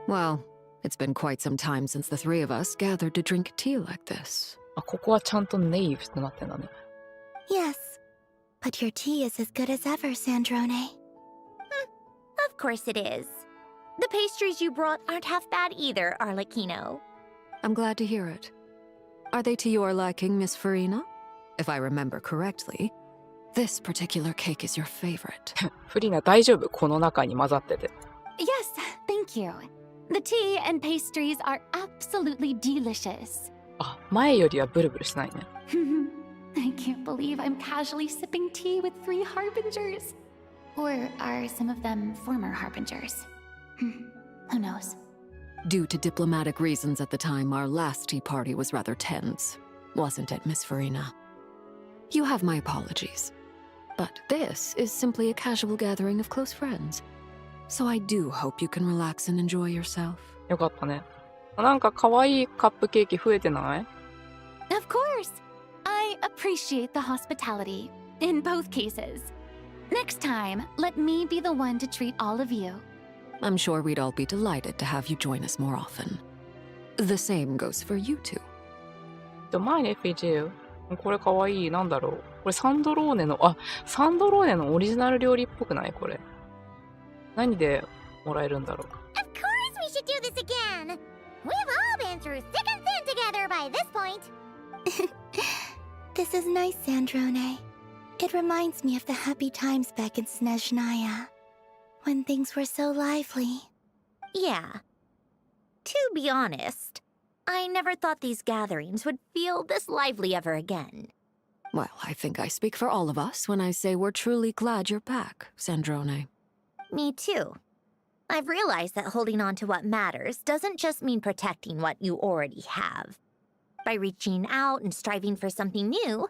Well, it's been quite some time since the three of us gathered to drink tea like this. あ、ここはちゃんとネイブとなってんだね。 Yes, but your tea is as good as ever, Sandrone. Of course it is. The pastries you brought aren't half bad either, Arlecchino. I'm glad to hear it. Are they to your liking, Miss Farina? If I remember correctly, this particular cake is your favorite. フリーナ大丈夫？この中に混ざってて。 Yes, thank you. The tea and pastries are absolutely delicious. あ、前よりはブルブルしないね。I can't believe I'm casually sipping tea with 3 harbingers. Or are some of them former harbingers? Who knows? Due to diplomatic reasons at the time, our last tea party was rather tense. Wasn't it, Miss Farina? You have my apologies. But this is simply a casual gathering of close friends. So I do hope you can relax and enjoy yourself. よかったね。なんか可愛いカップケーキ増えてない？ Of course. I appreciate the hospitality in both cases. Next time, let me be the one to treat all of you. I'm sure we'd all be delighted to have you join us more often. The same goes for you two. Don't mind if we do. これ可愛い。なんだろう。これサンドローネの、サンドローネのオリジナル料理っぽくないこれ。何でもらえるんだろう。Of course we should do this again! We've all been through thick and thin together by this point. This is nice, Sandrone. It reminds me of the happy times back in Snezhnaya, when things were so lively. Yeah. To be honest, I never thought these gatherings would feel this lively ever again. Well, I think I speak for all of us when I say we're truly glad you're back, Sandrone. Me too. I've realized that holding on to what matters doesn't just mean protecting what you already have. By reaching out and striving for something new,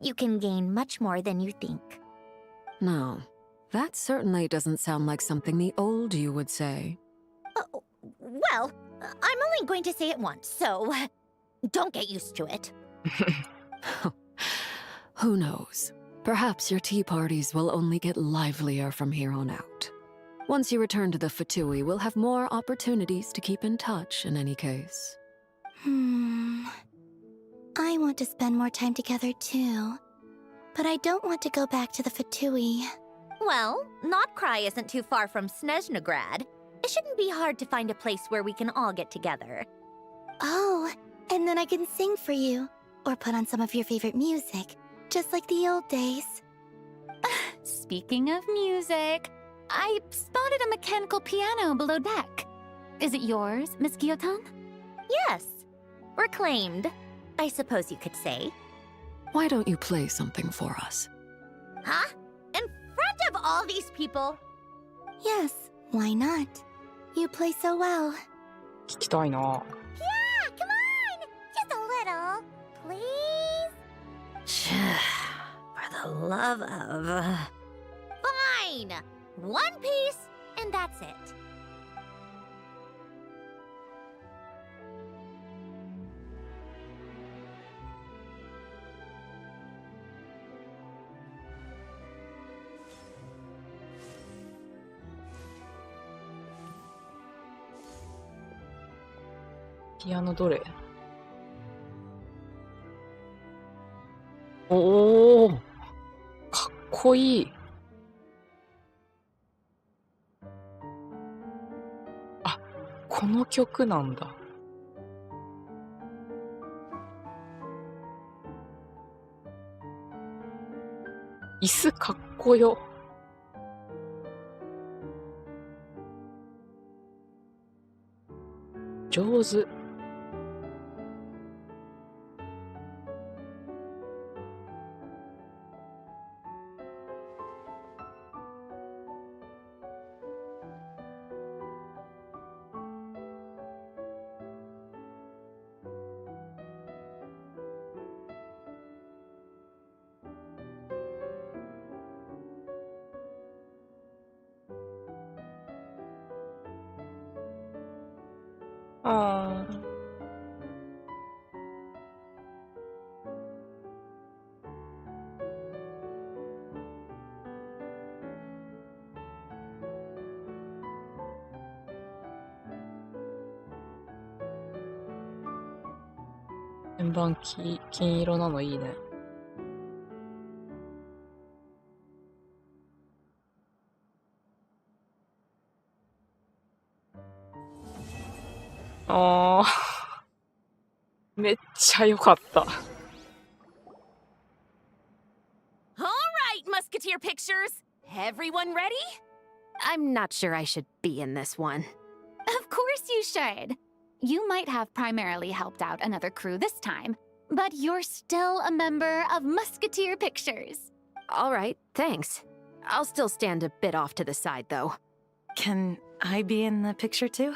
you can gain much more than you think. No, that certainly doesn't sound like something the old you would say. Well, I'm only going to say it once, so don't get used to it. Who knows? Perhaps your tea parties will only get livelier from here on out. Once you return to the Fatui, we'll have more opportunities to keep in touch in any case. I want to spend more time together too. But I don't want to go back to the Fatui. Well, Notcry isn't too far from Snezhnograd. It shouldn't be hard to find a place where we can all get together. Oh, and then I can sing for you. Or put on some of your favorite music. Just like the old days. Speaking of music, I spotted a mechanical piano below deck. Is it yours, Miss Gyotan? Yes. Reclaimed, I suppose you could say. Why don't you play something for us? Huh? In front of all these people? Yes, why not? You play so well. 聞きたいな。 Yeah, come on! Just a little, please? For the love of... Fine! One piece, and that's it. Piano どれ？おー、かっこいい。あ、この曲なんだ。椅子かっこよ。上手。あー。円盤金色なのいいね。あー、めっちゃ良かった。All right, Musketeer Pictures. Everyone ready? I'm not sure I should be in this one. Of course you should. You might have primarily helped out another crew this time, but you're still a member of Musketeer Pictures. All right, thanks. I'll still stand a bit off to the side, though. Can I be in the picture too?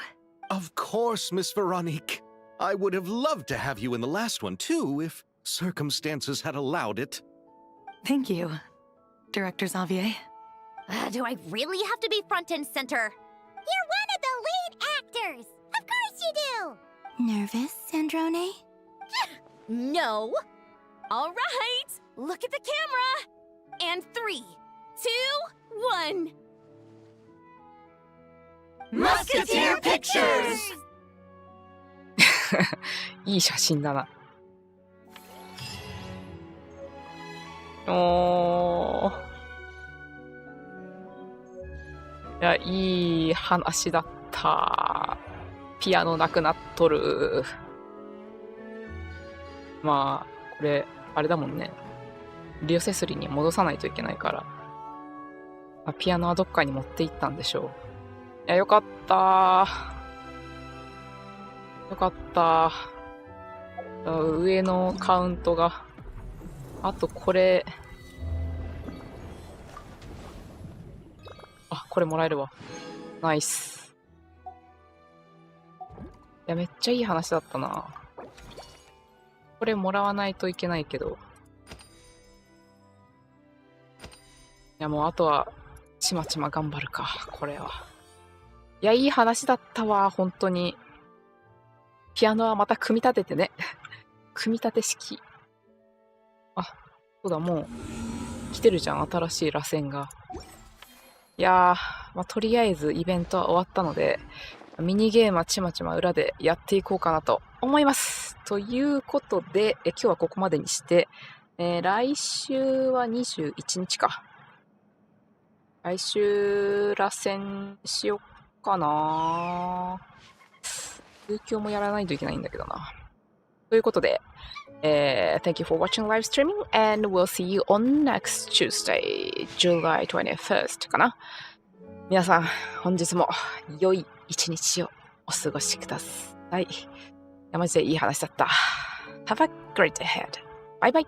Of course, Miss Veronique. I would have loved to have you in the last one, too, if circumstances had allowed it. Thank you, Director Xavier. Do I really have to be front and center? You're one of the lead actors! Of course you do! Nervous, Sandrone? No. All right. Look at the camera. And 3, 2, 1. Musketeer Pictures! いい写真だな。いや、いい話だった。ピアノなくなっとる。まあ、これ、あれだもんね。リオセスリに戻さないといけないから。ピアノはどっかに持って行ったんでしょう。いや、よかった。よかった。上のカウントが。あと、これ。あ、これもらえるわ。ナイス。いや、めっちゃいい話だったな。これもらわないといけないけど。いや、もうあとは、ちまちま頑張るか、これは。いや、いい話だったわ、本当に。ピアノはまた組み立ててね。組み立て式。あ、そうだ、もう、来てるじゃん、新しい螺旋が。いやー、まあ、とりあえずイベントは終わったので、ミニゲームはちまちま裏でやっていこうかなと思います。ということで、今日はここまでにして、来週は21日か。来週、螺旋しよっかな。通教もやらないといけないんだけどな。ということで、thank you for watching live streaming and we'll see you on next Tuesday, July 21st かな。皆さん、本日も良い一日をお過ごしください。いや、マジでいい話だった。Have a great day ahead. Bye bye.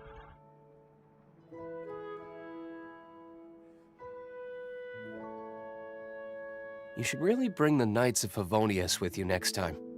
You should really bring the Knights of Favonius with you next time.